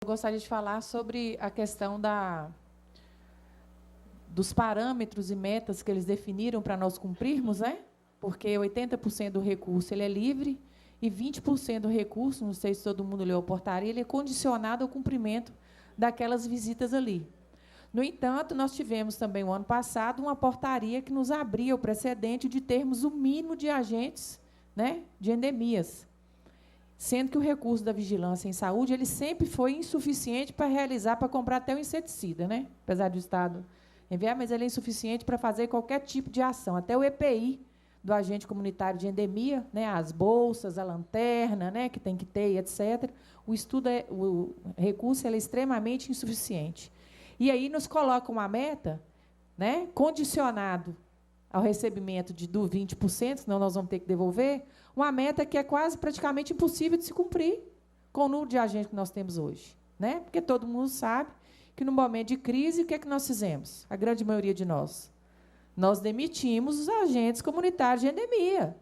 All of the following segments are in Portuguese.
gostaria de falar sobre a questão dos parâmetros e metas que eles definiram para nós cumprirmos, né? Porque 80% do recurso ele é livre e 20% do recurso, não sei se todo mundo leu a portaria, ele é condicionado ao cumprimento daquelas visitas ali. No entanto, nós tivemos também, o ano passado, uma portaria que nos abria o precedente de termos o mínimo de agentes, né, de endemias, sendo que o recurso da vigilância em saúde ele sempre foi insuficiente para realizar, para comprar até o inseticida, né? Apesar do Estado enviar, mas ele é insuficiente para fazer qualquer tipo de ação. Até o EPI do agente comunitário de endemia, né? As bolsas, a lanterna, né? Que tem que ter, etc. O recurso ele é extremamente insuficiente. E aí nos coloca uma meta, né? Condicionado ao recebimento do 20%, senão nós vamos ter que devolver, uma meta que é quase praticamente impossível de se cumprir com o número de agentes que nós temos hoje, né? Porque todo mundo sabe que, no momento de crise, o que é que nós fizemos? A grande maioria de nós. Nós demitimos os agentes comunitários de endemia,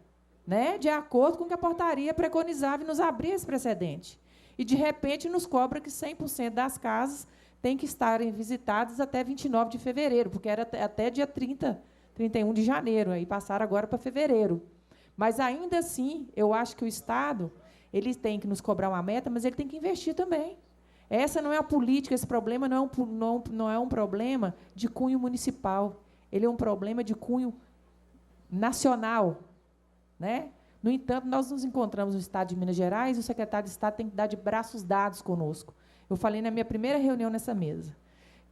né? De acordo com o que a portaria preconizava e nos abria esse precedente. E, de repente, nos cobra que 100% das casas têm que estarem visitadas até 29 de fevereiro, porque era até dia 31 de janeiro, aí passaram agora para fevereiro. Mas, ainda assim, eu acho que o Estado ele tem que nos cobrar uma meta, mas ele tem que investir também. Essa não é a política, esse problema não é um problema de cunho municipal, ele é um problema de cunho nacional, né? No entanto, nós nos encontramos no Estado de Minas Gerais e o secretário de Estado tem que dar de braços dados conosco. Eu falei na minha primeira reunião nessa mesa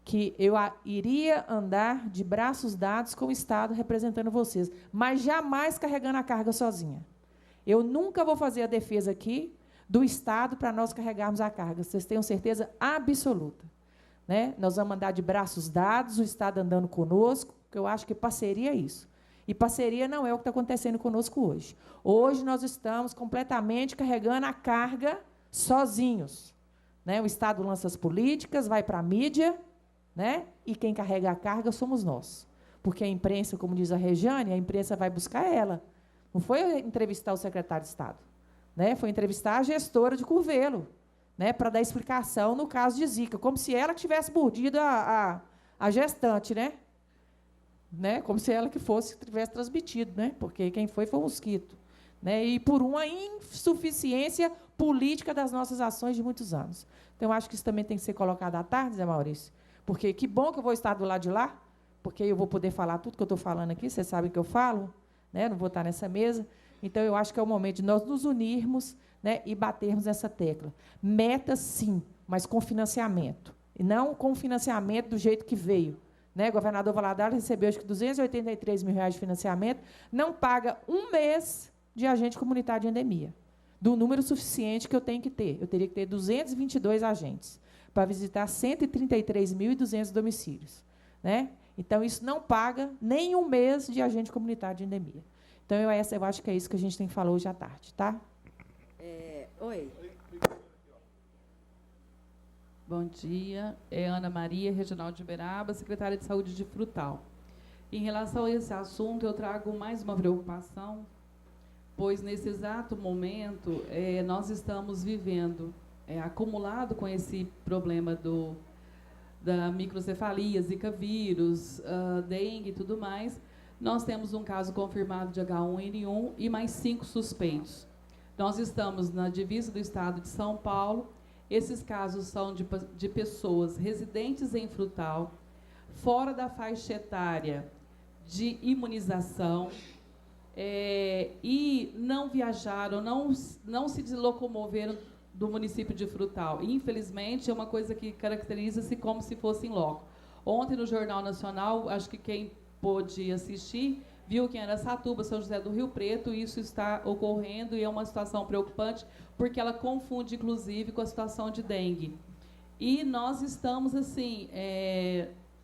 que eu iria andar de braços dados com o Estado representando vocês, mas jamais carregando a carga sozinha. Eu nunca vou fazer a defesa aqui do Estado para nós carregarmos a carga. Vocês tenham certeza absoluta, né? Nós vamos andar de braços dados, o Estado andando conosco, porque eu acho que parceria é isso. E parceria não é o que está acontecendo conosco hoje. Hoje nós estamos completamente carregando a carga sozinhos, né? O Estado lança as políticas, vai para a mídia, né? E quem carrega a carga somos nós. Porque a imprensa, como diz a Rejane, a imprensa vai buscar ela. Não foi entrevistar o secretário de Estado, né? Foi entrevistar a gestora de Curvelo, né? Para dar explicação no caso de Zika, como se ela tivesse mordido a gestante, né? Como se ela que tivesse transmitido, né? Porque quem foi o mosquito, né? E por uma insuficiência política das nossas ações de muitos anos. Então, eu acho que isso também tem que ser colocado à tarde, Zé Maurício, porque que bom que eu vou estar do lado de lá, porque eu vou poder falar tudo que eu estou falando aqui, vocês sabem que eu falo, né? Não vou estar nessa mesa. Então, eu acho que é o momento de nós nos unirmos, né, e batermos essa tecla. Meta, sim, mas com financiamento. E não com financiamento do jeito que veio. Né? O governador Valadares recebeu, acho que, R$283 mil de financiamento, não paga um mês de agente comunitário de endemia, do número suficiente que eu tenho que ter. Eu teria que ter 222 agentes para visitar 133.200 domicílios. Né? Então, isso não paga nem um mês de agente comunitário de endemia. Então, eu acho que é isso que a gente tem que falar hoje à tarde. Tá? Oi. Bom dia. É Ana Maria, Regional de Uberaba, secretária de Saúde de Frutal. Em relação a esse assunto, eu trago mais uma preocupação, pois, nesse exato momento, nós estamos vivendo, acumulado com esse problema da microcefalia, Zika vírus, dengue e tudo mais, nós temos um caso confirmado de H1N1 e mais 5 suspeitos. Nós estamos na divisa do estado de São Paulo. Esses casos são de pessoas residentes em Frutal, fora da faixa etária de imunização, e não viajaram, não se locomoveram do município de Frutal. Infelizmente, é uma coisa que caracteriza-se como se fosse em loco. Ontem, no Jornal Nacional, acho que quem pôde assistir, viu que em Araçatuba, São José do Rio Preto, isso está ocorrendo e é uma situação preocupante, porque ela confunde, inclusive, com a situação de dengue. E nós estamos, assim,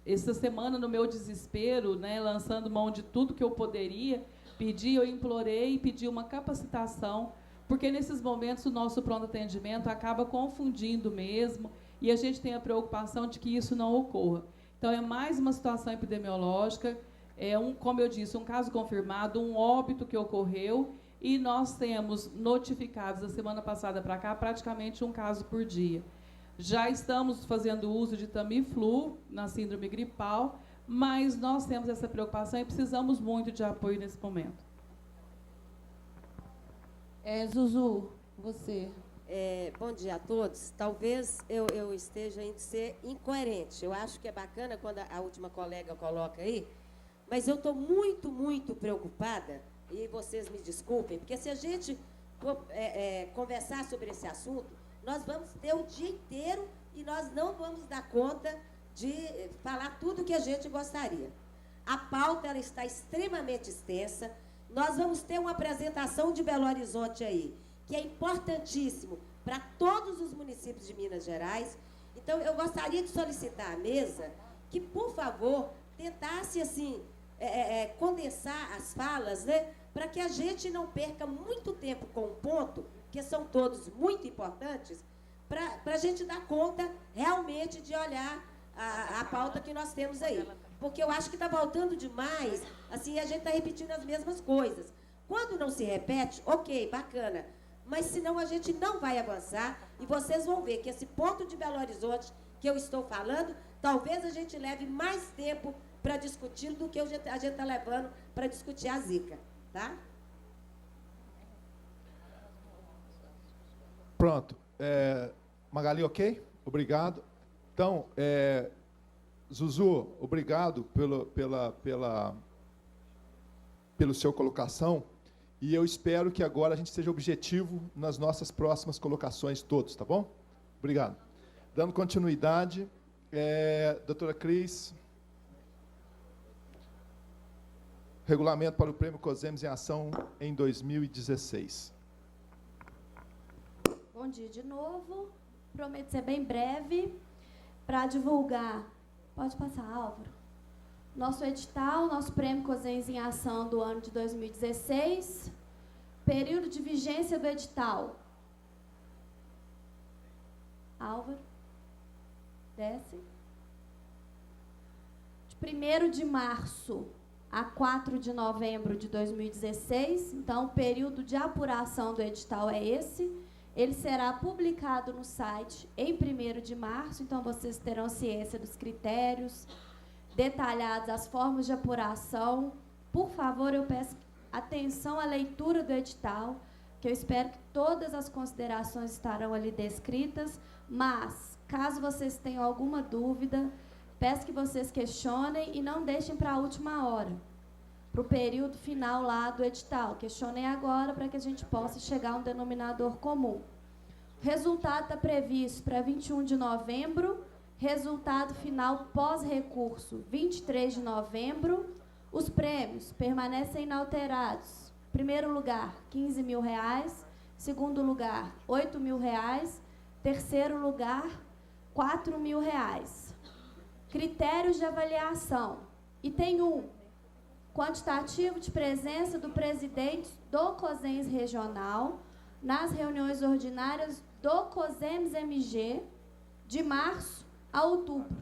essa semana, no meu desespero, né, lançando mão de tudo que eu poderia, eu implorei e pedi uma capacitação, porque nesses momentos o nosso pronto atendimento acaba confundindo mesmo, e a gente tem a preocupação de que isso não ocorra. Então, é mais uma situação epidemiológica, como eu disse, um caso confirmado, um óbito que ocorreu, e nós temos notificados, da semana passada para cá, praticamente um caso por dia. Já estamos fazendo uso de Tamiflu na síndrome gripal, mas nós temos essa preocupação e precisamos muito de apoio nesse momento. Zuzu, você. Bom dia a todos. Talvez eu esteja indo ser incoerente. Eu acho que é bacana quando a última colega coloca aí, mas eu estou muito, muito preocupada, e vocês me desculpem, porque se a gente conversar sobre esse assunto, nós vamos ter o dia inteiro e nós não vamos dar conta de falar tudo o que a gente gostaria. A pauta ela está extremamente extensa. Nós vamos ter uma apresentação de Belo Horizonte aí, que é importantíssimo para todos os municípios de Minas Gerais. Então, eu gostaria de solicitar à mesa que, por favor, tentasse, assim, condensar as falas, né, para que a gente não perca muito tempo com um ponto, que são todos muito importantes, para a gente dar conta realmente de olhar a pauta que nós temos aí. Porque eu acho que está faltando demais, assim, a gente está repetindo as mesmas coisas. Quando não se repete, ok, bacana, mas senão a gente não vai avançar e vocês vão ver que esse ponto de Belo Horizonte que eu estou falando, talvez a gente leve mais tempo para discutir do que a gente está levando para discutir a Zika, tá? Pronto. Magali, ok? Obrigado. Então, Zuzu, obrigado pelo seu colocação, e eu espero que agora a gente seja objetivo nas nossas próximas colocações todos, tá bom? Obrigado. Dando continuidade, doutora Cris, regulamento para o Prêmio COSEMES em Ação em 2016. Bom dia de novo. Prometo ser bem breve para divulgar. Pode passar, Álvaro. Nosso edital, nosso Prêmio COSEMES em Ação do ano de 2016. Período de vigência do edital. Álvaro. Desce. De 1º de março a 4 de novembro de 2016. Então, o período de apuração do edital é esse. Ele será publicado no site em 1º de março, então vocês terão ciência dos critérios detalhados, as formas de apuração. Por favor, eu peço atenção à leitura do edital, que eu espero que todas as considerações estarão ali descritas, mas, caso vocês tenham alguma dúvida, peço que vocês questionem e não deixem para a última hora, para o período final lá do edital. Questionem agora para que a gente possa chegar a um denominador comum. O resultado está previsto para 21 de novembro, resultado final pós-recurso 23 de novembro. Os prêmios permanecem inalterados. Primeiro lugar, R$15 mil. Segundo lugar, R$8 mil. Terceiro lugar, R$4 mil. Critérios de avaliação. Item 1. Quantitativo de presença do presidente do COSEMES regional nas reuniões ordinárias do COSEMES-MG de março a outubro,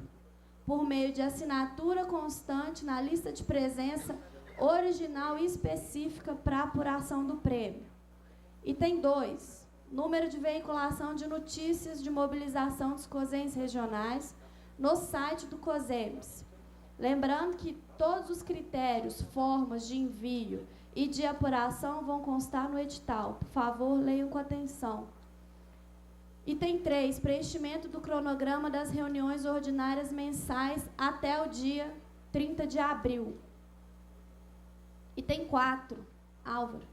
por meio de assinatura constante na lista de presença original e específica para apuração do prêmio. Item 2. Número de veiculação de notícias de mobilização dos COSEMES regionais no site do COSEMES. Lembrando que todos os critérios, formas de envio e de apuração vão constar no edital. Por favor, leiam com atenção. Item 3. Preenchimento do cronograma das reuniões ordinárias mensais até o dia 30 de abril. Item 4. Álvaro.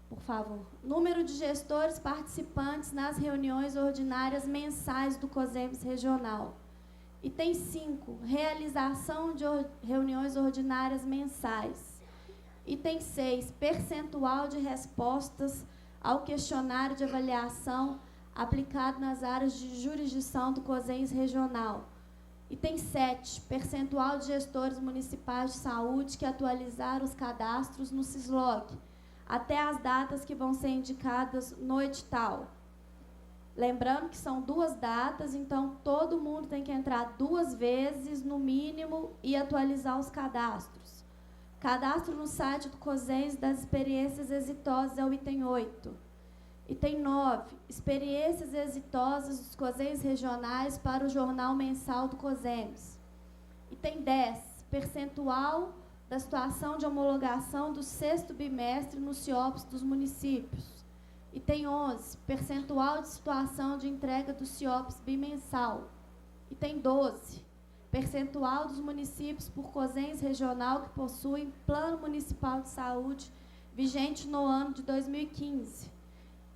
Por favor. Número de gestores participantes nas reuniões ordinárias mensais do COSEMES regional. Item 5, realização de reuniões ordinárias mensais. Item 6, percentual de respostas ao questionário de avaliação aplicado nas áreas de jurisdição do COSEMES regional. Item 7, percentual de gestores municipais de saúde que atualizaram os cadastros no SISLOG, até as datas que vão ser indicadas no edital. Lembrando que são 2 datas, então todo mundo tem que entrar 2 vezes, no mínimo, e atualizar os cadastros. Cadastro no site do COSEMES das experiências exitosas é o item 8. E tem 9, experiências exitosas dos COSEMs regionais para o Jornal Mensal do COSEMS. E tem 10, percentual da situação de homologação do 6º bimestre nos CIOPs dos municípios. E tem 11, percentual de situação de entrega dos CIOPs bimensal. E tem 12, percentual dos municípios por COSEMs regional que possuem Plano Municipal de Saúde vigente no ano de 2015.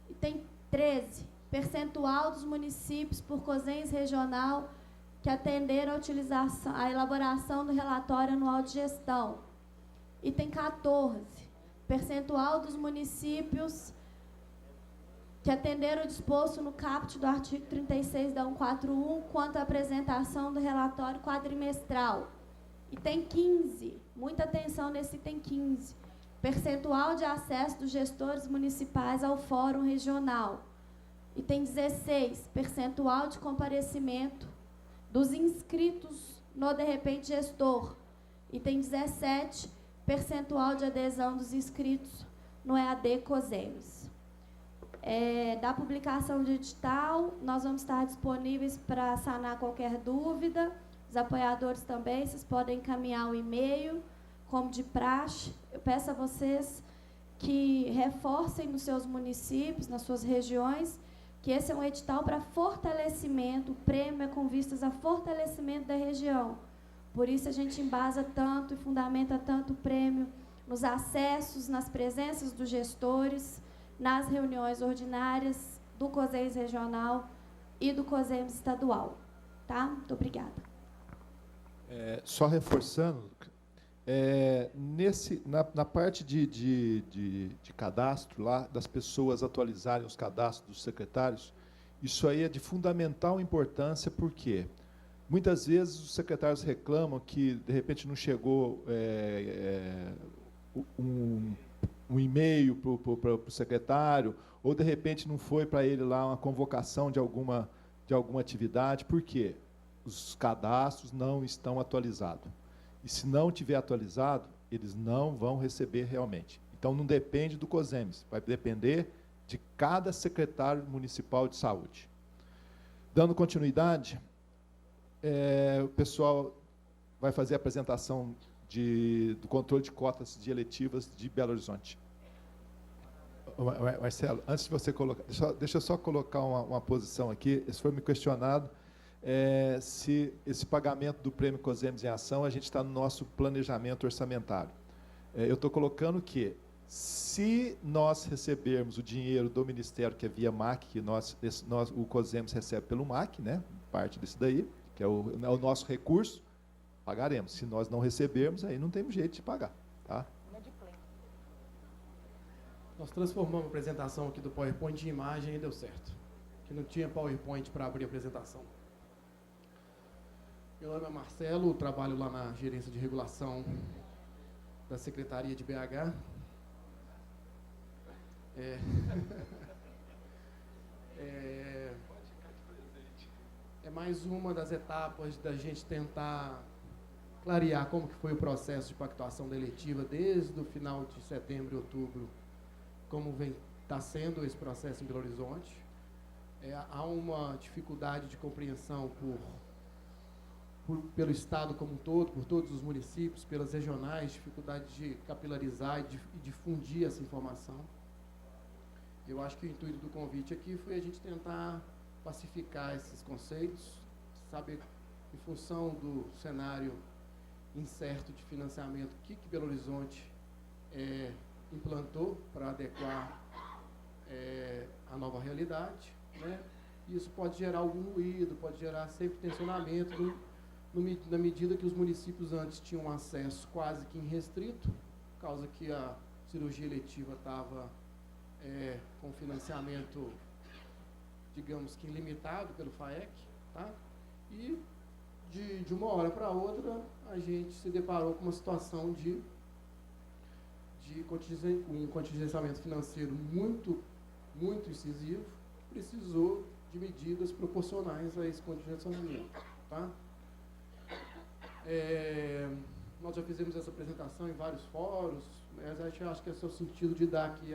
E tem 13, percentual dos municípios por COSEMs regional que atenderam a elaboração do relatório anual de gestão. E tem 14, percentual dos municípios que atenderam o disposto no caput do artigo 36 da 141 quanto à apresentação do relatório quadrimestral. E tem 15, muita atenção nesse item 15, percentual de acesso dos gestores municipais ao fórum regional. E tem 16, percentual de comparecimento dos inscritos no De Repente Gestor. E tem 17, percentual de adesão dos inscritos no EAD COSEMS. Da publicação digital, nós vamos estar disponíveis para sanar qualquer dúvida. Os apoiadores também, vocês podem encaminhar o e-mail, como de praxe. Eu peço a vocês que reforcem nos seus municípios, nas suas regiões, que esse é um edital para fortalecimento, o prêmio é com vistas a fortalecimento da região. Por isso a gente embasa tanto e fundamenta tanto o prêmio nos acessos, nas presenças dos gestores, nas reuniões ordinárias do COSEMS regional e do COSEMS estadual. Tá? Muito obrigada. Só reforçando, na parte de cadastro lá, das pessoas atualizarem os cadastros dos secretários, isso aí é de fundamental importância, porque muitas vezes os secretários reclamam que, de repente, não chegou um e-mail para o secretário, ou, de repente, não foi para ele lá uma convocação de alguma atividade. Por quê? Os cadastros não estão atualizados. E, se não tiver atualizado, eles não vão receber realmente. Então, não depende do COSEMS, vai depender de cada secretário municipal de saúde. Dando continuidade, o pessoal vai fazer a apresentação do controle de cotas de eletivas de Belo Horizonte. Marcelo, antes de você colocar, deixa eu só colocar uma posição aqui. Isso foi me questionado, se esse pagamento do prêmio COSEMS em ação, a gente está no nosso planejamento orçamentário. Eu estou colocando que, se nós recebermos o dinheiro do Ministério, que é via MAC, que o COSEMS recebe pelo MAC, né, parte desse daí, que é o nosso recurso, pagaremos. Se nós não recebermos, aí não temos jeito de pagar. Tá? Nós transformamos a apresentação aqui do PowerPoint em imagem e deu certo. Que não tinha PowerPoint para abrir a apresentação. Meu nome é Marcelo, trabalho lá na gerência de regulação da Secretaria de BH. É mais uma das etapas da gente tentar clarear como que foi o processo de pactuação da eletiva desde o final de setembro e outubro, como está sendo esse processo em Belo Horizonte. Há uma dificuldade de compreensão pelo Estado como um todo, por todos os municípios, pelas regionais, dificuldade de capilarizar e difundir essa informação. Eu acho que o intuito do convite aqui foi a gente tentar pacificar esses conceitos, saber, em função do cenário incerto de financiamento, o que Belo Horizonte implantou para adequar a nova realidade, né? Isso pode gerar algum ruído, pode gerar sempre tensionamento, na medida que os municípios antes tinham acesso quase que irrestrito, por causa que a cirurgia eletiva estava com financiamento, digamos que ilimitado pelo FAEC, tá? E de uma hora para outra a gente se deparou com uma situação de um contingenciamento financeiro muito incisivo, precisou de medidas proporcionais a esse contingenciamento, tá? Nós já fizemos essa apresentação em vários fóruns, mas acho que esse é o sentido de dar aqui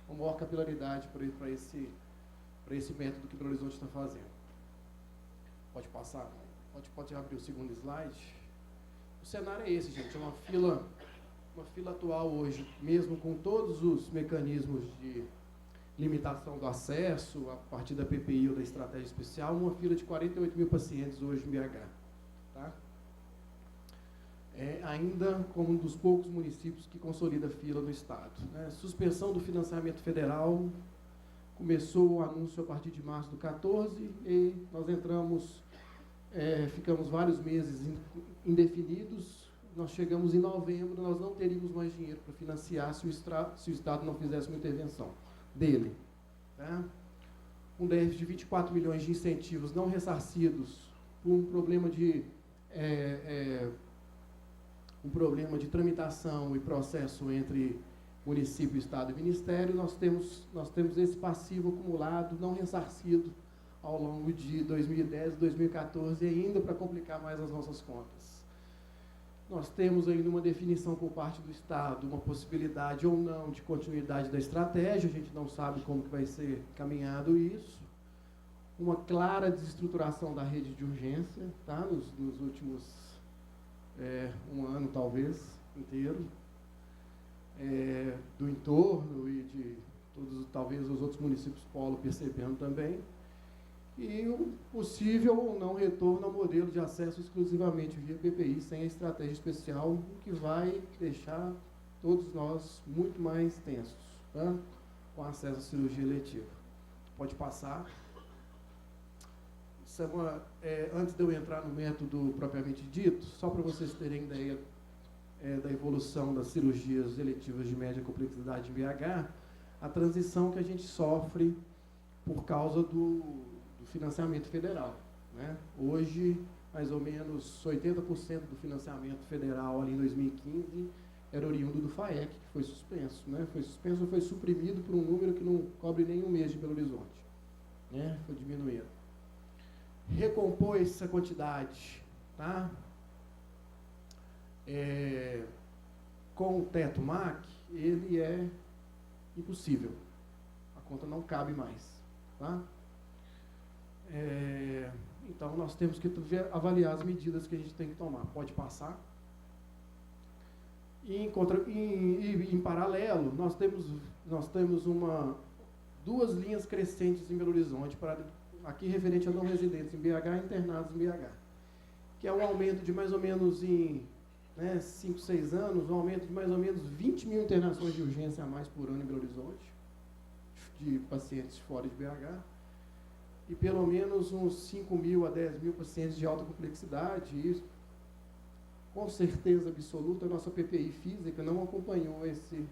uma maior capilaridade para esse método que Belo Horizonte está fazendo. Pode passar? Pode abrir o segundo slide. O cenário é esse, gente, é uma fila atual hoje, mesmo com todos os mecanismos de limitação do acesso, a partir da PPI ou da estratégia especial, uma fila de 48 mil pacientes hoje em BH. Tá? É ainda como um dos poucos municípios que consolida a fila no estado. Né? Suspensão do financiamento federal, começou o anúncio a partir de março do 14 e nós ficamos vários meses indefinidos. Nós chegamos em novembro, nós não teríamos mais dinheiro para financiar se o Estado não fizesse uma intervenção dele. Tá? Um déficit de 24 milhões de incentivos não ressarcidos por um problema de tramitação e processo entre município, Estado e Ministério. Nós temos esse passivo acumulado, não ressarcido, ao longo de 2010 e 2014, ainda para complicar mais as nossas contas. Nós temos ainda uma definição por parte do Estado, uma possibilidade ou não de continuidade da estratégia, a gente não sabe como que vai ser caminhado isso. Uma clara desestruturação da rede de urgência, tá? nos últimos um ano, talvez, inteiro, do entorno e de todos, talvez, os outros municípios polo percebendo também. E o possível ou não retorno ao modelo de acesso exclusivamente via PPI, sem a estratégia especial, o que vai deixar todos nós muito mais tensos, tá? Com acesso à cirurgia eletiva. Pode passar. Isso antes de eu entrar no método propriamente dito, só para vocês terem ideia da evolução das cirurgias eletivas de média complexidade em BH, a transição que a gente sofre por causa do financiamento federal. Né? Hoje, mais ou menos 80% do financiamento federal ali em 2015 era oriundo do FAEC, que foi suspenso. Né? Foi suspenso ou foi suprimido por um número que não cobre nem um mês de Belo Horizonte. Né? Foi diminuído. Recompor essa quantidade, tá? Com o teto MAC, ele é impossível. A conta não cabe mais. Tá? Então, nós temos que avaliar as medidas que a gente tem que tomar. Pode passar. Em paralelo, nós temos duas linhas crescentes em Belo Horizonte, aqui referente a não residentes em BH e internados em BH, que é um aumento de mais ou menos em 5, 6 anos, um aumento de mais ou menos 20 mil internações de urgência a mais por ano em Belo Horizonte, de pacientes fora de BH, e pelo menos uns 5 mil a 10 mil pacientes de alta complexidade. E isso, com certeza absoluta, a nossa PPI física não acompanhou esse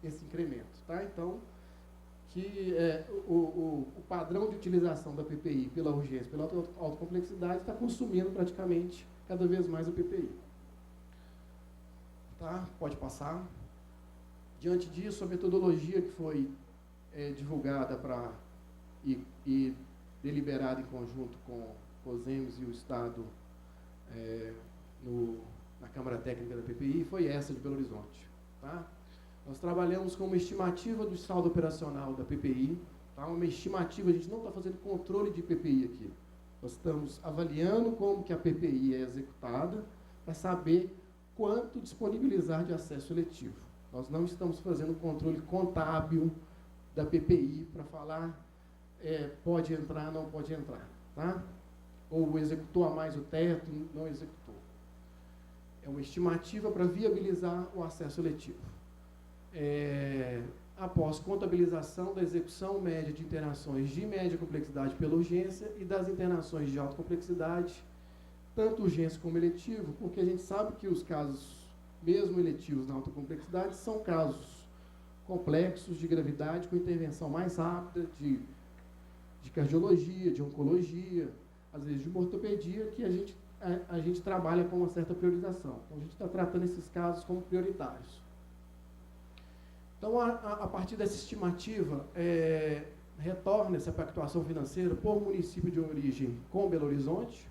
incremento. Tá? Então, o padrão de utilização da PPI pela urgência, pela alta complexidade, está consumindo praticamente cada vez mais a PPI. Tá? Pode passar. Diante disso, a metodologia que foi divulgada e deliberada em conjunto com o COSEMES e o Estado na Câmara Técnica da PPI foi essa de Belo Horizonte. Tá? Nós trabalhamos com uma estimativa do saldo operacional da PPI, tá? Uma estimativa, a gente não está fazendo controle de PPI aqui. Nós estamos avaliando como que a PPI é executada para saber quanto disponibilizar de acesso eletivo. Nós não estamos fazendo controle contábil da PPI para falar pode entrar, não pode entrar. Tá? Ou executou a mais o teto, não executou. É uma estimativa para viabilizar o acesso eletivo. Após contabilização da execução média de internações de média complexidade pela urgência e das internações de alta complexidade, tanto urgência como eletivo, porque a gente sabe que os casos, mesmo eletivos na alta complexidade, são casos complexos de gravidade, com intervenção mais rápida, de cardiologia, de oncologia, às vezes de ortopedia, que a gente trabalha com uma certa priorização. Então, a gente está tratando esses casos como prioritários. Então, a partir dessa estimativa, retorna-se a pactuação financeira por município de origem com Belo Horizonte,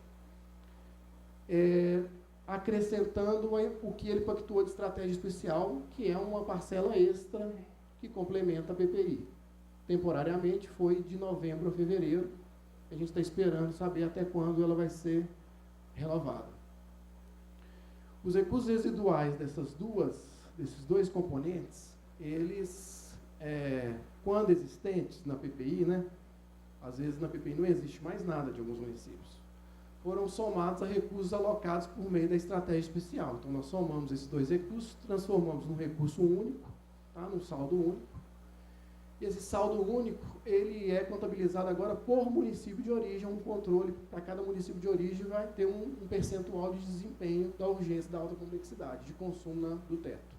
acrescentando o que ele pactuou de estratégia especial, que é uma parcela extra que complementa a PPI. Temporariamente foi de novembro a fevereiro. A gente está esperando saber até quando ela vai ser renovada. Os recursos residuais desses dois componentes, eles, quando existentes na PPI, né, às vezes na PPI não existe mais nada de alguns municípios, foram somados a recursos alocados por meio da estratégia especial. Então, nós somamos esses dois recursos, transformamos num recurso único, tá, num saldo único. E esse saldo único, ele é contabilizado agora por município de origem, um controle para cada município de origem vai ter um percentual de desempenho da urgência da alta complexidade, de consumo do teto.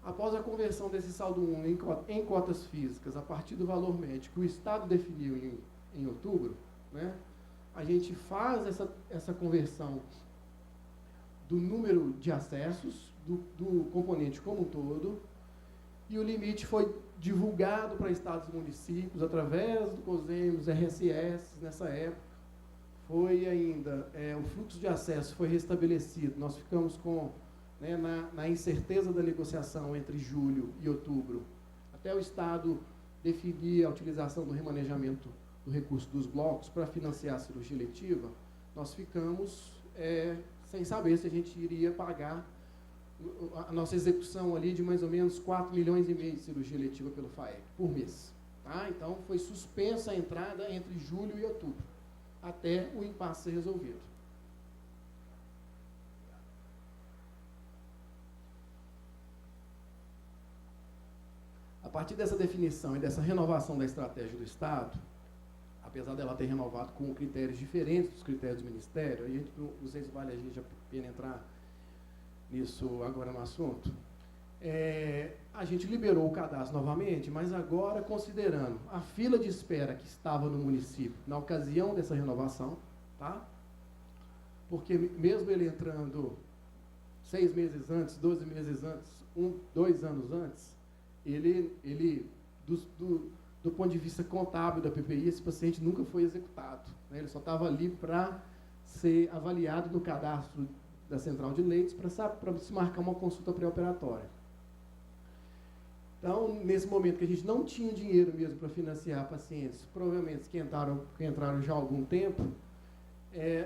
Após a conversão desse saldo único em cotas físicas, a partir do valor médio que o Estado definiu em outubro, né, a gente faz essa conversão do número de acessos, do componente como um todo, e o limite foi divulgado para estados e municípios através do COSEMES, RSS, nessa época. Foi ainda, o fluxo de acesso foi restabelecido. Nós ficamos com, né, na incerteza da negociação entre julho e outubro, até o Estado definir a utilização do remanejamento do recurso dos blocos para financiar a cirurgia eletiva, nós ficamos sem saber se a gente iria pagar a nossa execução ali de mais ou menos 4,5 milhões de cirurgia eletiva pelo FAEC, por mês. Tá? Então, foi suspensa a entrada entre julho e outubro, até o impasse ser resolvido. A partir dessa definição e dessa renovação da estratégia do Estado, apesar dela ter renovado com critérios diferentes dos critérios do Ministério, aí não sei se vale a gente a pena entrar nisso agora no assunto, a gente liberou o cadastro novamente, mas agora considerando a fila de espera que estava no município na ocasião dessa renovação, tá? Porque mesmo ele entrando 6 meses antes, 12 meses antes, 2 anos antes, ele do ponto de vista contábil da PPI, esse paciente nunca foi executado, né? Ele só estava ali para ser avaliado no cadastro da central de leitos para se marcar uma consulta pré-operatória. Então, nesse momento que a gente não tinha dinheiro mesmo para financiar pacientes, provavelmente que entraram já há algum tempo,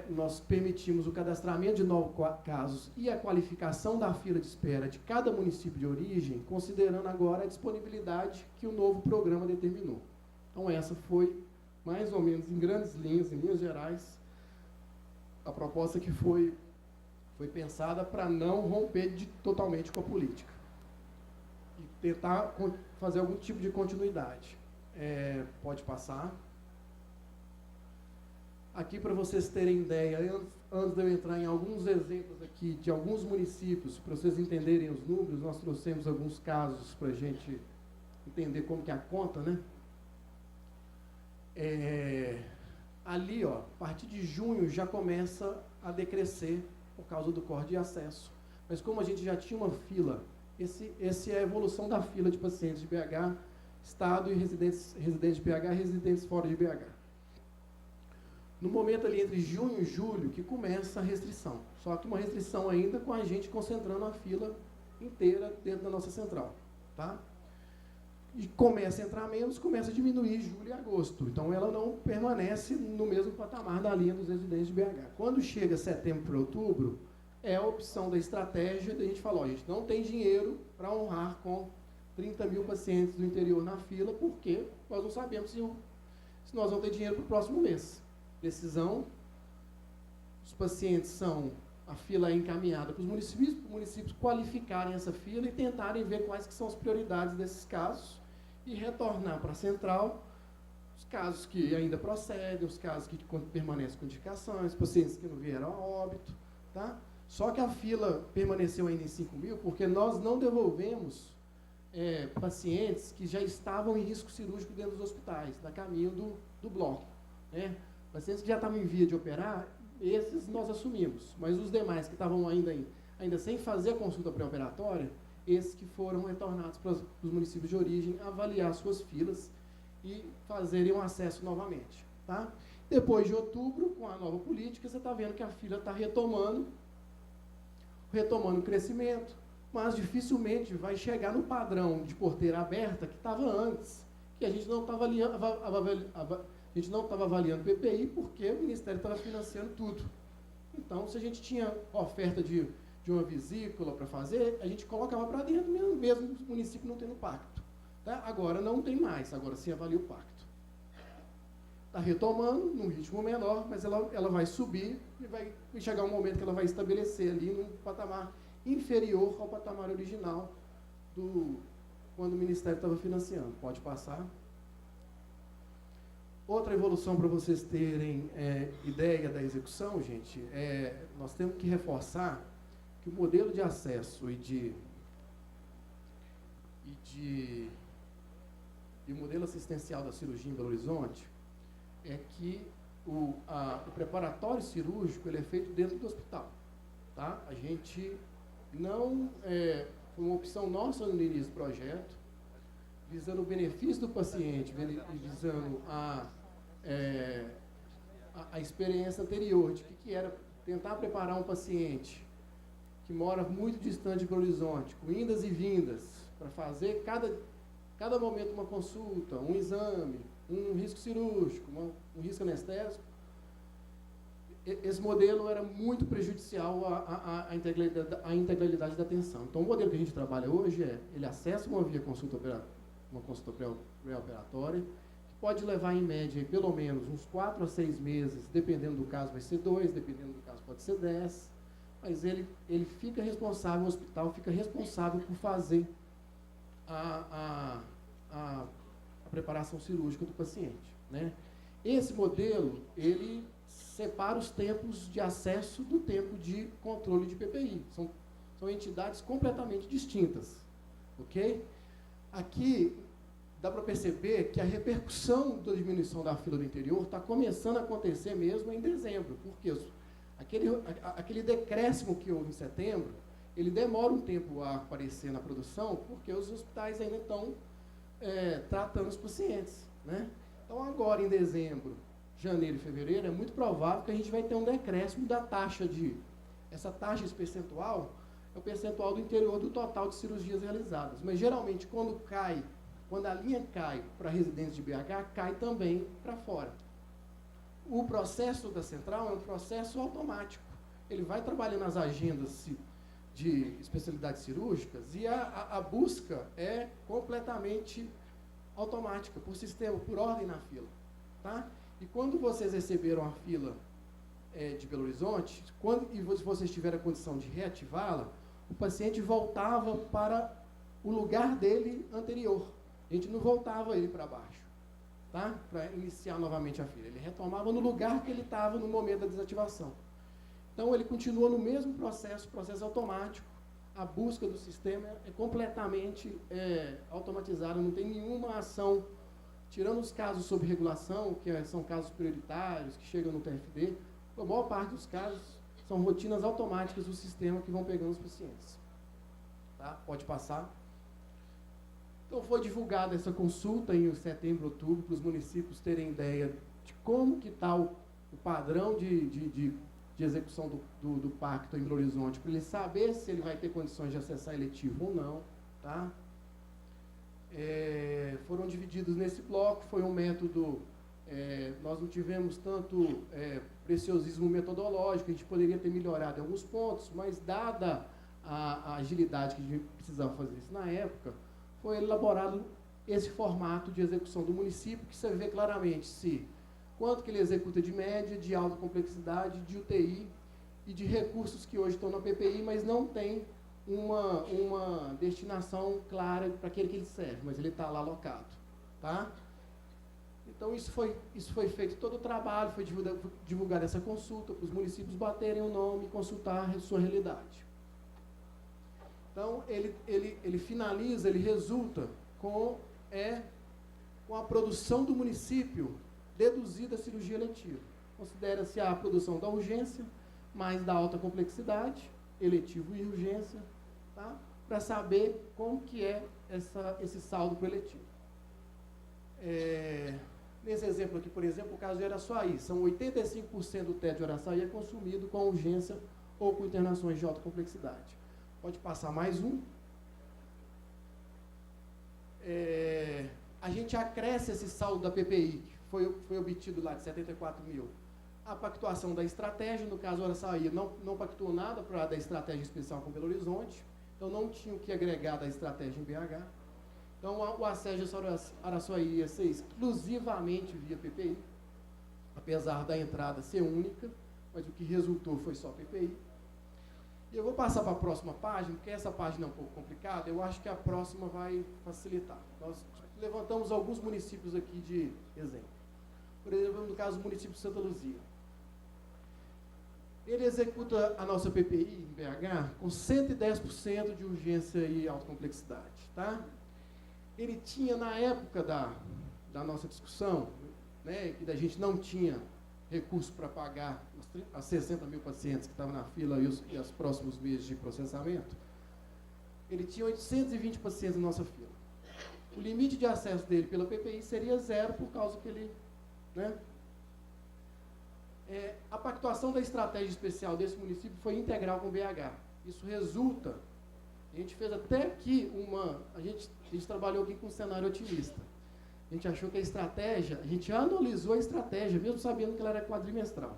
nós permitimos o cadastramento de novos casos e a qualificação da fila de espera de cada município de origem, considerando agora a disponibilidade que o novo programa determinou. Então, essa foi, mais ou menos, em grandes linhas, em linhas gerais, a proposta que foi pensada para não romper totalmente com a política e tentar fazer algum tipo de continuidade. Pode passar. Aqui, para vocês terem ideia, antes de eu entrar em alguns exemplos aqui de alguns municípios, para vocês entenderem os números, nós trouxemos alguns casos para a gente entender como que é a conta, né? Ali, ó, a partir de junho já começa a decrescer por causa do corte de acesso. Mas como a gente já tinha uma fila, esse é a evolução da fila de pacientes de BH, Estado e residentes de BH, residentes fora de BH. No momento ali entre junho e julho que começa a restrição. Só que uma restrição ainda com a gente concentrando a fila inteira dentro da nossa central. Tá? E começa a entrar menos, começa a diminuir em julho e agosto. Então, ela não permanece no mesmo patamar da linha dos residentes de BH. Quando chega setembro para outubro, é a opção da estratégia da gente falar, a gente não tem dinheiro para honrar com 30 mil pacientes do interior na fila, porque nós não sabemos se nós vamos ter dinheiro para o próximo mês. Decisão, os pacientes a fila é encaminhada para os municípios qualificarem essa fila e tentarem ver quais que são as prioridades desses casos e retornar para a central os casos que ainda procedem, os casos que permanecem com indicações, pacientes que não vieram a óbito, tá? Só que a fila permaneceu ainda em 5 mil porque nós não devolvemos pacientes que já estavam em risco cirúrgico dentro dos hospitais, da caminho do bloco, né? Pacientes que já estavam em via de operar, esses nós assumimos, mas os demais que estavam ainda sem fazer a consulta pré-operatória, esses que foram retornados para os municípios de origem avaliar suas filas e fazerem um acesso novamente. Tá? Depois de outubro, com a nova política, você está vendo que a fila está retomando o crescimento, mas dificilmente vai chegar no padrão de porteira aberta que estava antes, que a gente não estava avaliando PPI porque o Ministério estava financiando tudo. Então, se a gente tinha oferta de uma vesícula para fazer, a gente colocava para dentro, mesmo o município não tendo pacto. Tá? Agora não tem mais, agora sim avalia o pacto. Está retomando, num ritmo menor, mas ela vai subir e vai chegar um momento que ela vai estabelecer ali num patamar inferior ao patamar original quando o Ministério estava financiando. Pode passar. Outra evolução para vocês terem ideia da execução, gente, nós temos que reforçar que o modelo de acesso e o modelo assistencial da cirurgia em Belo Horizonte é que o preparatório cirúrgico ele é feito dentro do hospital. Tá? A gente não... foi uma opção nossa no início do projeto, visando o benefício do paciente, visando a experiência anterior de que era tentar preparar um paciente que mora muito distante de Belo Horizonte, com indas e vindas, para fazer cada momento uma consulta, um exame, um risco cirúrgico, um risco anestésico. Esse modelo era muito prejudicial à integralidade da atenção. Então, o modelo que a gente trabalha hoje ele acessa uma consulta pré-operatória, que pode levar, em média, pelo menos uns 4 a 6 meses, dependendo do caso vai ser 2, dependendo do caso pode ser 10, mas ele fica responsável, o hospital fica responsável por fazer a preparação cirúrgica do paciente. Né? Esse modelo, ele separa os tempos de acesso do tempo de controle de PPI. São entidades completamente distintas. Ok? Aqui, dá para perceber que a repercussão da diminuição da fila do interior está começando a acontecer mesmo em dezembro. Porque aquele decréscimo que houve em setembro, ele demora um tempo a aparecer na produção, porque os hospitais ainda estão tratando os pacientes. Né? Então, agora, em dezembro, janeiro e fevereiro, é muito provável que a gente vai ter um decréscimo da taxa essa taxa, esse percentual, é o percentual do interior do total de cirurgias realizadas. Mas, geralmente, quando a linha cai para residentes de BH, cai também para fora. O processo da central é um processo automático. Ele vai trabalhando as agendas de especialidades cirúrgicas e a busca é completamente automática, por sistema, por ordem na fila. Tá? E quando vocês receberam a fila de Belo Horizonte, e vocês tiveram a condição de reativá-la, o paciente voltava para o lugar dele anterior. A gente não voltava ele para baixo, tá? Para iniciar novamente a fila. Ele retomava no lugar que ele estava no momento da desativação. Então, ele continua no mesmo processo automático. A busca do sistema é completamente automatizada, não tem nenhuma ação. Tirando os casos sob regulação, que são casos prioritários, que chegam no TFD, a maior parte dos casos são rotinas automáticas do sistema que vão pegando os pacientes. Tá? Pode passar. Então, foi divulgada essa consulta em setembro, outubro, para os municípios terem ideia de como que está o padrão de execução do pacto em Belo Horizonte, para ele saber se ele vai ter condições de acessar eletivo ou não. Tá? Foram divididos nesse bloco, foi um método, nós não tivemos tanto preciosismo metodológico, a gente poderia ter melhorado em alguns pontos, mas dada a agilidade que a gente precisava fazer isso na época, foi elaborado esse formato de execução do município, que você vê claramente quanto que ele executa de média, de alta complexidade, de UTI e de recursos que hoje estão na PPI, mas não tem uma destinação clara para aquele que ele serve, mas ele está lá alocado. Tá? Então, isso foi feito todo o trabalho, foi divulgada essa consulta para os municípios baterem o nome e consultar a sua realidade. Então, ele finaliza, ele resulta com a produção do município deduzida a cirurgia eletiva. Considera-se a produção da urgência, mais da alta complexidade, eletivo e urgência, tá? Para saber como que é esse saldo para o eletivo. Nesse exemplo aqui, por exemplo, o caso de Araçuaí, são 85% do teto de Araçuaí é consumido com urgência ou com internações de alta complexidade. Pode passar mais um. A gente acresce esse saldo da PPI, que foi obtido lá de 74 mil. A pactuação da estratégia, no caso, a Araçuaí não pactuou nada da estratégia especial com Belo Horizonte, então não tinha o que agregar da estratégia em BH. Então, o acesso a Araçuaí ia ser exclusivamente via PPI, apesar da entrada ser única, mas o que resultou foi só PPI. E eu vou passar para a próxima página, porque essa página é um pouco complicada, eu acho que a próxima vai facilitar. Nós levantamos alguns municípios aqui de exemplo. Por exemplo, no caso do município de Santa Luzia. Ele executa a nossa PPI em BH com 110% de urgência e alta complexidade. Tá? Ele tinha, na época da nossa discussão, né, que a gente não tinha recurso para pagar as 60 mil pacientes que estavam na fila e os próximos meses de processamento, ele tinha 820 pacientes na nossa fila. O limite de acesso dele pela PPI seria 0 por causa que ele... Né? A pactuação da estratégia especial desse município foi integral com o BH. Isso resulta... A gente fez até aqui a gente trabalhou aqui com um cenário otimista. A gente achou que a estratégia, a gente analisou a estratégia, mesmo sabendo que ela era quadrimestral.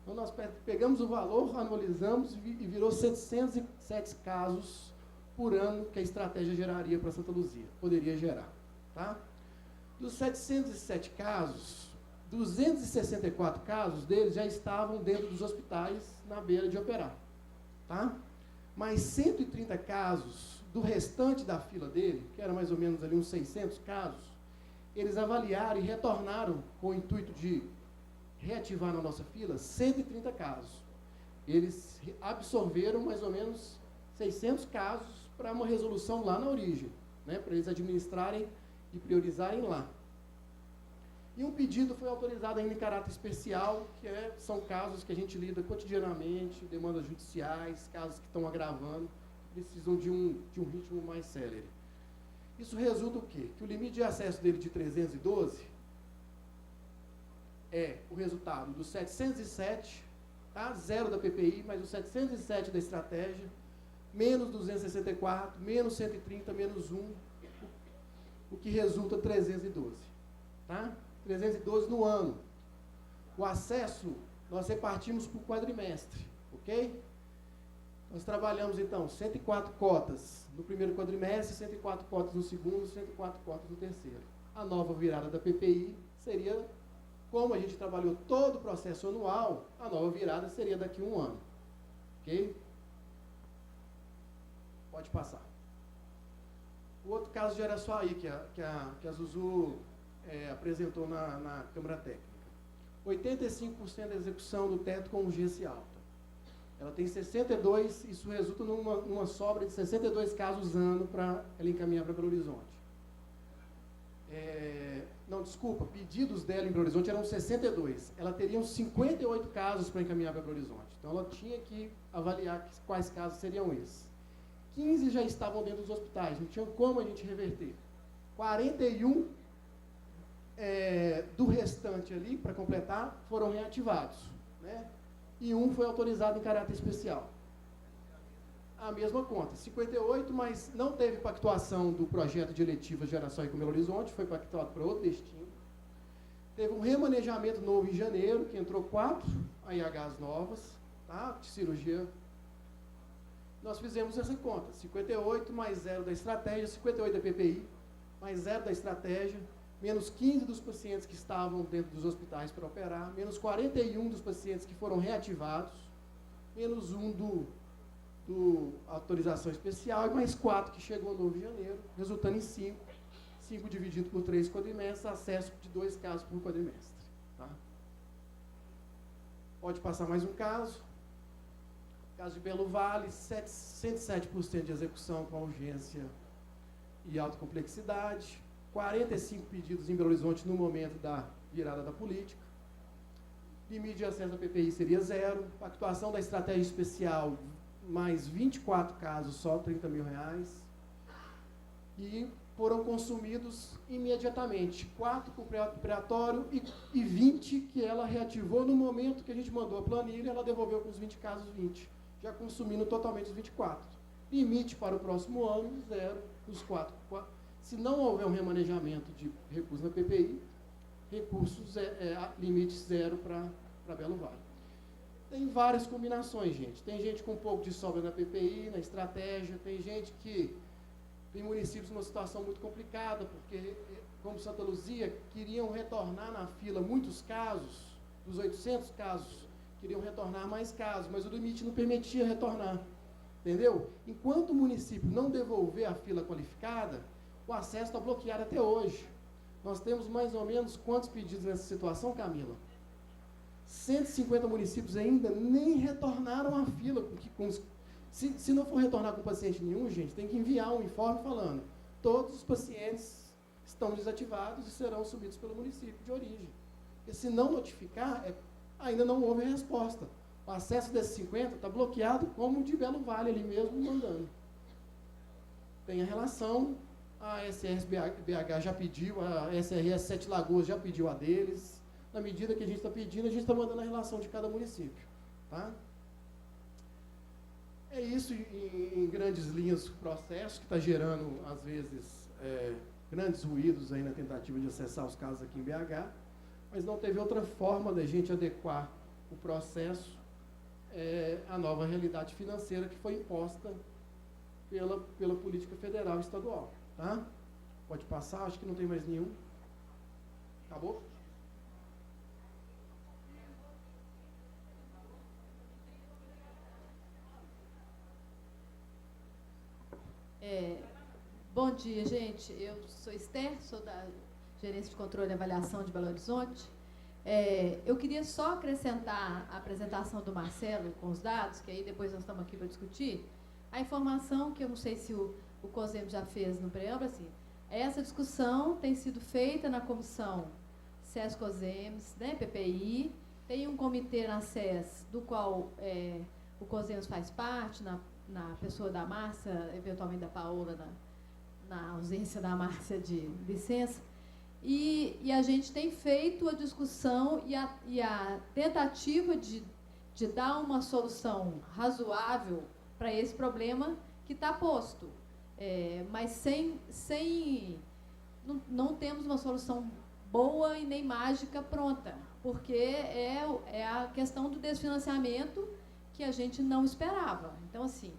Então, nós pegamos o valor, analisamos e virou 707 casos por ano que a estratégia geraria para Santa Luzia, poderia gerar. Tá? Dos 707 casos, 264 casos deles já estavam dentro dos hospitais na beira de operar. Tá? Mas 130 casos do restante da fila dele, que era mais ou menos ali uns 600 casos, eles avaliaram e retornaram com o intuito de reativar na nossa fila 130 casos. Eles absorveram mais ou menos 600 casos para uma resolução lá na origem, né, para eles administrarem e priorizarem lá. E um pedido foi autorizado ainda em caráter especial, que são casos que a gente lida cotidianamente, demandas judiciais, casos que estão agravando, precisam de um ritmo mais célere. Isso resulta o quê? Que o limite de acesso dele de 312 é o resultado dos 707, tá? 0 da PPI, mas os 707 da estratégia, menos 264, menos 130, menos 1, o que resulta 312. Tá? 312 no ano. O acesso, nós repartimos por quadrimestre, ok? Nós trabalhamos, então, 104 cotas no primeiro quadrimestre, 104 cotas no segundo, 104 cotas no terceiro. A nova virada da PPI seria, como a gente trabalhou todo o processo anual, a nova virada seria daqui a um ano. Ok? Pode passar. O outro caso de Araçuaí, que a Zuzu apresentou na Câmara Técnica. 85% da execução do teto com urgência alta. Ela tem 62, isso resulta numa sobra de 62 casos ano para ela encaminhar para Belo Horizonte. Não, desculpa, pedidos dela em Belo Horizonte eram 62. Ela teria uns 58 casos para encaminhar para Belo Horizonte. Então, ela tinha que avaliar quais casos seriam esses. 15 já estavam dentro dos hospitais, não tinha como a gente reverter. 41 do restante ali, para completar, foram reativados. Né? E um foi autorizado em caráter especial. A mesma conta, 58, mas não teve pactuação do projeto de eletivas de Araçuaí com Belo Horizonte, foi pactuado para outro destino. Teve um remanejamento novo em janeiro, que entrou 4 AIHs novas, tá? De cirurgia. Nós fizemos essa conta, 58 mais 0 da estratégia, 58 da PPI, mais 0 da estratégia, menos 15 dos pacientes que estavam dentro dos hospitais para operar, menos 41 dos pacientes que foram reativados, menos 1 do autorização especial e mais 4 que chegou novo em janeiro, resultando em 5. 5 dividido por 3 quadrimestres, acesso de 2 casos por quadrimestre. Tá? Pode passar mais um caso. Caso de Belo Vale, 107% de execução com urgência e alta complexidade. 45 pedidos em Belo Horizonte no momento da virada da política. Limite de acesso à PPI seria 0. Pactuação da estratégia especial, mais 24 casos, só R$30 mil. E foram consumidos imediatamente. 4 com pré-operatório e 20 que ela reativou no momento que a gente mandou a planilha, ela devolveu com os 20 casos 20, já consumindo totalmente os 24. Limite para o próximo ano, 0, os 4. Se não houver um remanejamento de recursos na PPI, recursos limite 0 para Belo Vale. Tem várias combinações, gente. Tem gente com um pouco de sobra na PPI, na estratégia, tem gente que tem municípios numa situação muito complicada, porque, como Santa Luzia, queriam retornar na fila muitos casos, dos 800 casos, queriam retornar mais casos, mas o limite não permitia retornar. Entendeu? Enquanto o município não devolver a fila qualificada, o acesso está bloqueado até hoje. Nós temos mais ou menos quantos pedidos nessa situação, Camila? 150 municípios ainda nem retornaram à fila. Se não for retornar com paciente nenhum, gente, tem que enviar um informe falando: todos os pacientes estão desativados e serão subidos pelo município de origem. Porque se não notificar, ainda não houve resposta. O acesso desses 50 está bloqueado como o de Belo Vale ali mesmo mandando. Tem a relação, a SRS-BH já pediu, a SRS Sete Lagoas já pediu a deles. Na medida que a gente está pedindo, a gente está mandando a relação de cada município. Tá? É isso em grandes linhas o processo, que está gerando, às vezes, grandes ruídos aí na tentativa de acessar os casos aqui em BH, mas não teve outra forma da gente adequar o processo à nova realidade financeira que foi imposta pela política federal e estadual. Tá? Pode passar, acho que não tem mais nenhum. Acabou? Bom dia, gente. Eu sou Esther, sou da Gerência de Controle e Avaliação de Belo Horizonte. Eu queria só acrescentar a apresentação do Marcelo com os dados, que aí depois nós estamos aqui para discutir, a informação que eu não sei se o COSEMS já fez no preâmbulo, assim, essa discussão tem sido feita na comissão SES-COSEMS, né, PPI, tem um comitê na SES, do qual o COSEMS faz parte, na pessoa da Márcia, eventualmente da Paola, na ausência da Márcia de licença, e a gente tem feito a discussão e a tentativa de dar uma solução razoável para esse problema que está posto, mas não temos uma solução boa e nem mágica pronta, porque é a questão do desfinanciamento que a gente não esperava. Então, assim,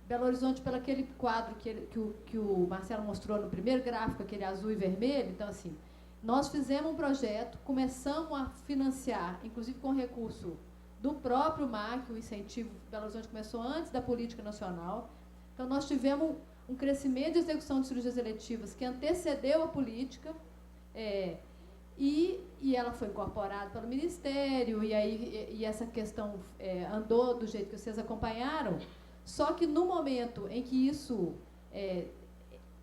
Belo Horizonte, pelo aquele quadro que o Marcelo mostrou no primeiro gráfico, aquele azul e vermelho, então, assim, nós fizemos um projeto, começamos a financiar, inclusive com recurso do próprio MAC, o incentivo Belo Horizonte começou antes da política nacional. Então, nós tivemos um crescimento de execução de cirurgias eletivas que antecedeu a política, e ela foi incorporada pelo Ministério, e essa questão andou do jeito que vocês acompanharam, só que no momento em que isso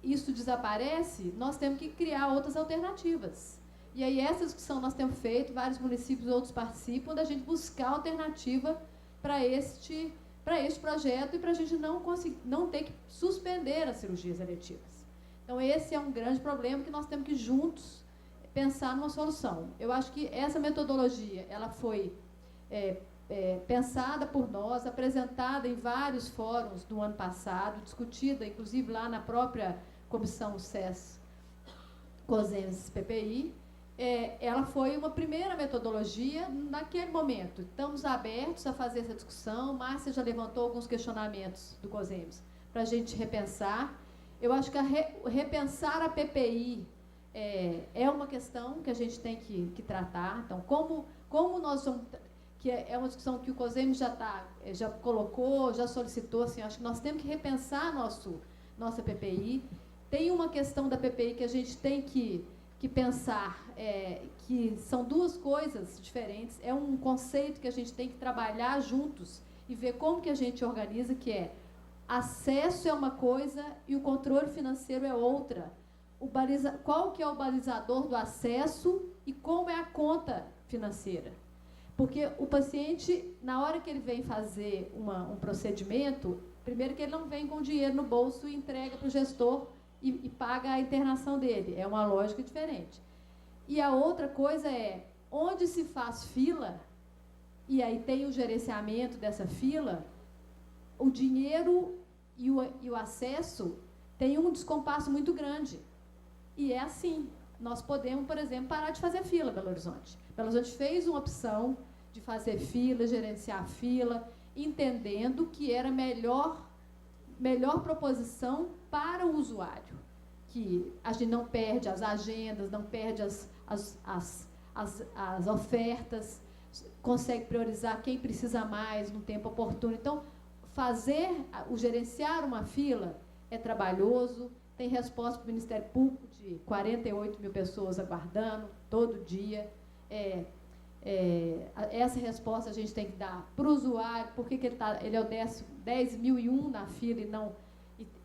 desaparece, nós temos que criar outras alternativas. E aí essa discussão nós temos feito, vários municípios, outros participam, da gente buscar alternativa para este projeto e para a gente não ter que suspender as cirurgias eletivas. Então esse é um grande problema que nós temos que juntos pensar numa solução. Eu acho que essa metodologia ela foi pensada por nós, apresentada em vários fóruns do ano passado, discutida inclusive lá na própria comissão SES-COSEMS PPI. Ela foi uma primeira metodologia naquele momento. Estamos abertos a fazer essa discussão. Márcia já levantou alguns questionamentos do COSEMS para a gente repensar. Eu acho que repensar a PPI é uma questão que a gente tem que tratar. Então, como nós vamos... que é uma discussão que o COSEMS já colocou, já solicitou, assim, acho que nós temos que repensar nossa PPI. Tem uma questão da PPI que a gente tem que pensar, que são duas coisas diferentes, é um conceito que a gente tem que trabalhar juntos e ver como que a gente organiza, que acesso é uma coisa e o controle financeiro é outra. Qual que é o balizador do acesso e como é a conta financeira? Porque o paciente, na hora que ele vem fazer um procedimento, primeiro que ele não vem com dinheiro no bolso e entrega para o gestor e paga a internação dele. É uma lógica diferente. E a outra coisa onde se faz fila, e aí tem o gerenciamento dessa fila, o dinheiro e o acesso tem um descompasso muito grande. E é assim, nós podemos, por exemplo, parar de fazer fila em Belo Horizonte. Belo Horizonte fez uma opção de fazer fila, gerenciar fila, entendendo que era melhor proposição para o usuário, que a gente não perde as agendas, não perde as ofertas, consegue priorizar quem precisa mais no tempo oportuno. Então, gerenciar uma fila é trabalhoso, tem resposta do Ministério Público de 48 mil pessoas aguardando todo dia. Essa resposta a gente tem que dar para o usuário, porque ele é o 10.001 na fila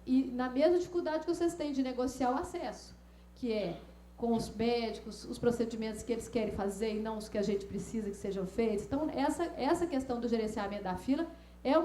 e na mesma dificuldade que vocês têm de negociar o acesso, que é com os médicos, os procedimentos que eles querem fazer e não os que a gente precisa que sejam feitos. Então, essa questão do gerenciamento da fila é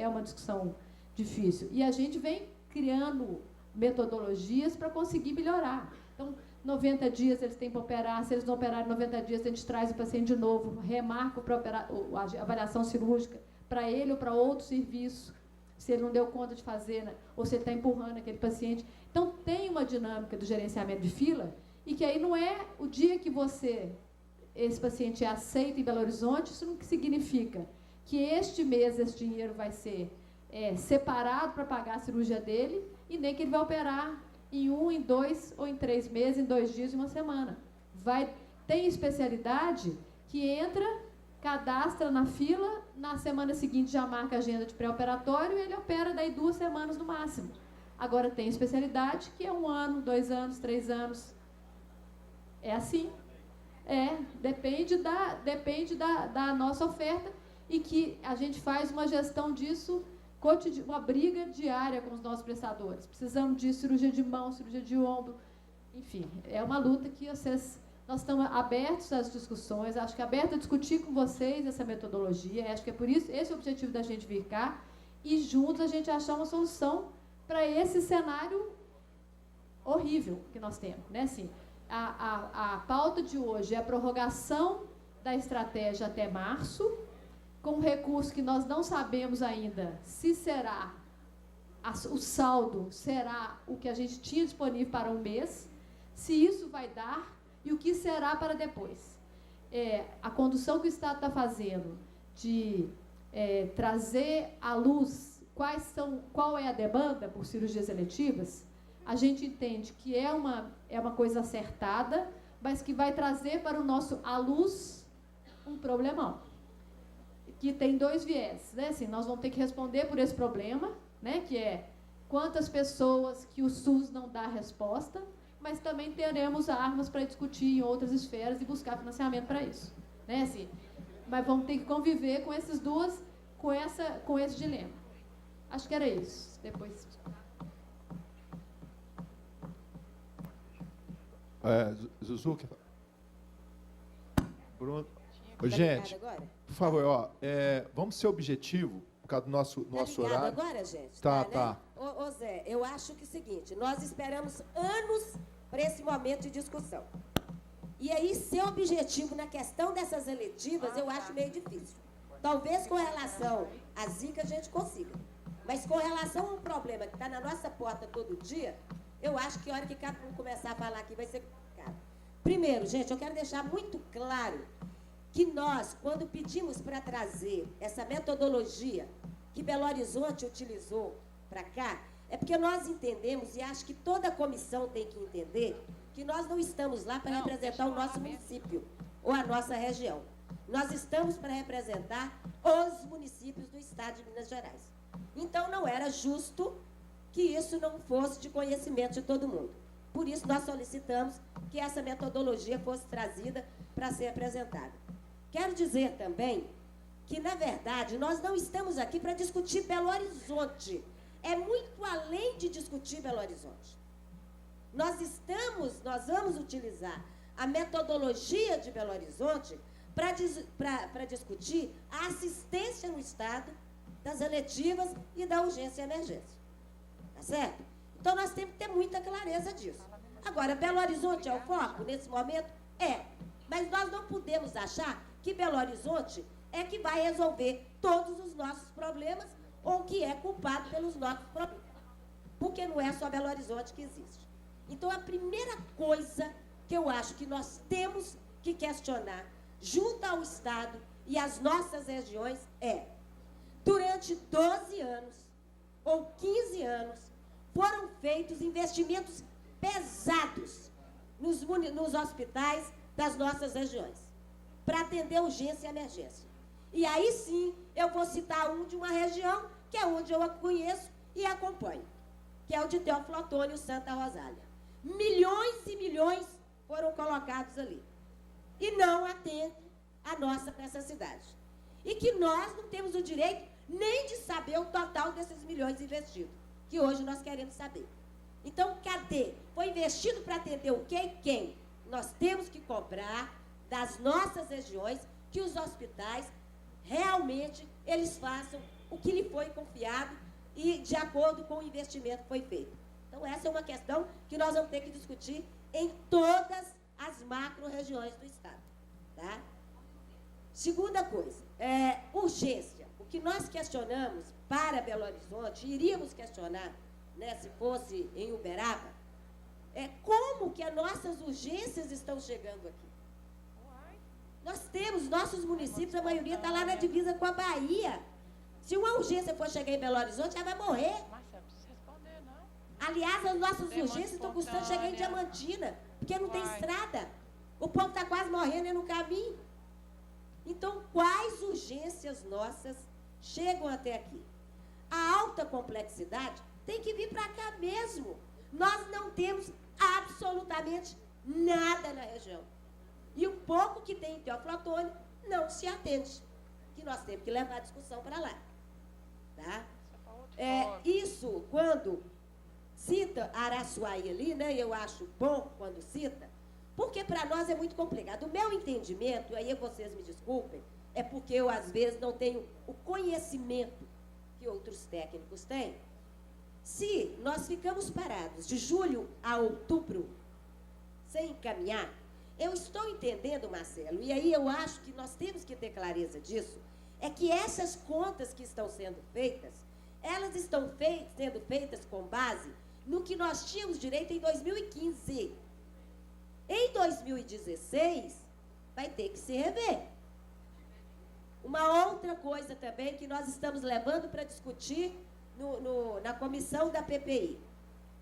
uma discussão difícil. E a gente vem criando metodologias para conseguir melhorar. Então, 90 dias eles têm para operar, se eles não operarem 90 dias, a gente traz o paciente de novo, remarca a avaliação cirúrgica para ele ou para outro serviço, se ele não deu conta de fazer, né? Ou se ele está empurrando aquele paciente. Então, tem uma dinâmica do gerenciamento de fila, e que aí não é o dia que esse paciente é aceito em Belo Horizonte, isso não significa que este mês esse dinheiro vai ser separado para pagar a cirurgia dele, e nem que ele vai operar em 1, em 2 ou em 3 meses, em 2 dias e 1 semana. Tem especialidade que cadastra na fila, na semana seguinte já marca a agenda de pré-operatório e ele opera daí 2 semanas no máximo. Agora tem especialidade que é 1 ano, 2 anos, 3 anos. É assim. Depende da nossa oferta, e que a gente faz uma gestão disso, uma briga diária com os nossos prestadores. Precisamos de cirurgia de mão, cirurgia de ombro, enfim, é uma luta que nós estamos abertos às discussões, acho que aberto a discutir com vocês essa metodologia, acho que é por isso, esse é o objetivo da gente vir cá, e juntos a gente achar uma solução para esse cenário horrível que nós temos, né? Assim, a pauta de hoje é a prorrogação da estratégia até março, com um recurso que nós não sabemos ainda se será, o saldo será o que a gente tinha disponível para um mês, se isso vai dar e o que será para depois. A condução que o Estado está fazendo de trazer à luz qual é a demanda por cirurgias eletivas, a gente entende que é uma coisa acertada, mas que vai trazer para à luz um problemão, que tem 2 viés, né? Assim, nós vamos ter que responder por esse problema, né? Que é quantas pessoas que o SUS não dá resposta, mas também teremos armas para discutir em outras esferas e buscar financiamento para isso, né? Assim, mas vamos ter que conviver com com esse dilema. Acho que era isso. Depois. Zuzu, Bruno. Gente, por favor, vamos ser objetivo por causa do nosso horário. Agora, gente? Tá. Ô Zé, eu acho que é o seguinte, nós esperamos anos para esse momento de discussão. E aí, ser objetivo na questão dessas eletivas, eu acho meio difícil. Talvez com relação à Zika a gente consiga. Mas com relação a um problema que está na nossa porta todo dia, eu acho que a hora que cada um começar a falar aqui vai ser complicado. Primeiro, gente, eu quero deixar muito claro que nós, quando pedimos para trazer essa metodologia que Belo Horizonte utilizou para cá, é porque nós entendemos, e acho que toda a comissão tem que entender, que nós não estamos lá para representar o nosso município ou a nossa região. Nós estamos para representar os municípios do estado de Minas Gerais. Então, não era justo que isso não fosse de conhecimento de todo mundo. Por isso, nós solicitamos que essa metodologia fosse trazida para ser apresentada. Quero dizer também que, na verdade, nós não estamos aqui para discutir Belo Horizonte. É muito além de discutir Belo Horizonte. Nós vamos utilizar a metodologia de Belo Horizonte para discutir a assistência no Estado das eletivas e da urgência e emergência. Tá certo? Então, nós temos que ter muita clareza disso. Agora, Belo Horizonte é o foco nesse momento? Mas nós não podemos achar que Belo Horizonte é que vai resolver todos os nossos problemas ou que é culpado pelos nossos problemas. Porque não é só Belo Horizonte que existe. Então, a primeira coisa que eu acho que nós temos que questionar, junto ao Estado e às nossas regiões, é: durante 12 anos ou 15 anos, foram feitos investimentos pesados nos hospitais das nossas regiões, para atender urgência e emergência. E aí sim, eu vou citar um de uma região, que é onde eu a conheço e acompanho, que é o de Teófilo Otônio, Santa Rosália. Milhões e milhões foram colocados ali. E não atende a nossa necessidade. E que nós não temos o direito nem de saber o total desses milhões investidos, que hoje nós queremos saber. Então, cadê? Foi investido para atender o quê e quem? Nós temos que cobrar das nossas regiões que os hospitais realmente eles façam o que lhe foi confiado e de acordo com o investimento que foi feito. Então, essa é uma questão que nós vamos ter que discutir em todas as macro-regiões do Estado. Tá? Segunda coisa, urgência. O que nós questionamos para Belo Horizonte, iríamos questionar, né, se fosse em Uberaba, é como que as nossas urgências estão chegando aqui. Nós temos, nossos municípios, a maioria está lá na divisa com a Bahia. Se uma urgência for chegar em Belo Horizonte, ela vai morrer. Aliás, as nossas urgências estão custando chegar em Diamantina, porque não tem estrada. O povo está quase morrendo no caminho. Então, quais urgências nossas chegam até aqui? A alta complexidade tem que vir para cá mesmo. Nós não temos absolutamente nada na região. E o pouco que tem em Teófilo Otônio não se atende. Que nós temos que levar a discussão para lá. Tá? Isso, quando cita Araçuaí ali, né, eu acho bom quando cita, porque para nós é muito complicado. O meu entendimento, aí vocês me desculpem, é porque eu, às vezes, não tenho o conhecimento que outros técnicos têm. Se nós ficamos parados de julho a outubro sem encaminhar, eu estou entendendo, Marcelo, e aí eu acho que nós temos que ter clareza disso, é que essas contas que estão sendo feitas, elas estão sendo feitas com base no que nós tínhamos direito em 2015. Em 2016, vai ter que se rever. Uma outra coisa também que nós estamos levando para discutir na comissão da PPI.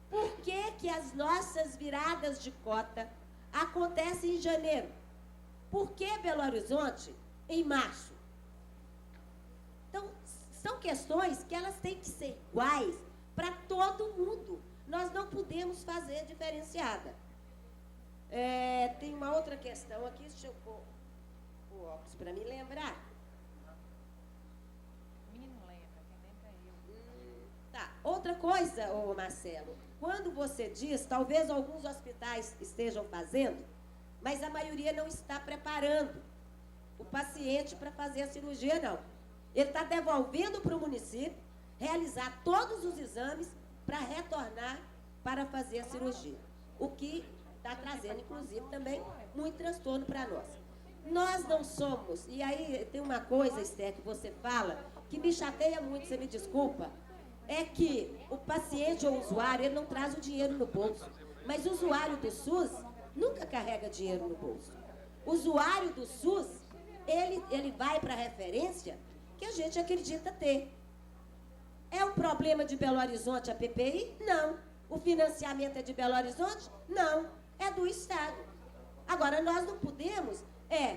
Por que que as nossas viradas de cota acontecem em janeiro? Por que Belo Horizonte em março? Então, são questões que elas têm que ser iguais para todo mundo. Nós não podemos fazer diferenciada. Tem uma outra questão aqui, deixa eu pôr o óculos para me lembrar. Tá, outra coisa, Marcelo, quando você diz, talvez alguns hospitais estejam fazendo, mas a maioria não está preparando o paciente para fazer a cirurgia, não. Ele está devolvendo para o município realizar todos os exames para retornar para fazer a cirurgia. O que está trazendo, inclusive, também muito transtorno para nós. Nós não somos, e aí tem uma coisa, Esther, que você fala, que me chateia muito, você me desculpa, é que o paciente ou o usuário, ele não traz o dinheiro no bolso. Mas o usuário do SUS nunca carrega dinheiro no bolso. O usuário do SUS, ele vai para a referência que a gente acredita ter. É um problema de Belo Horizonte a PPI? Não. O financiamento é de Belo Horizonte? Não. É do Estado. Agora, nós não podemos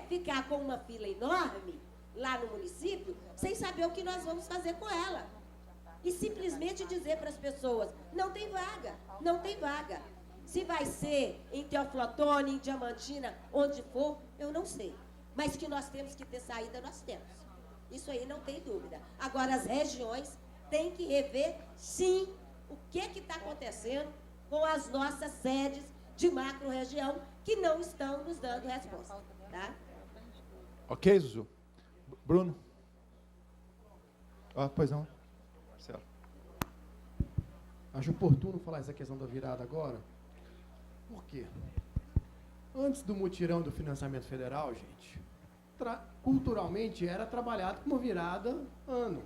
ficar com uma fila enorme lá no município sem saber o que nós vamos fazer com ela. E simplesmente dizer para as pessoas, não tem vaga, não tem vaga. Se vai ser em Teófilo Otônio, em Diamantina, onde for, eu não sei. Mas que nós temos que ter saída, nós temos. Isso aí não tem dúvida. Agora, as regiões têm que rever, sim, o que está acontecendo com as nossas sedes de macro-região que não estão nos dando resposta. Tá? Ok, Zuzu? Bruno? Pois não. Marcelo. Acho oportuno falar essa questão da virada agora. Por quê? Antes do mutirão do financiamento federal, gente, culturalmente era trabalhado como virada ano,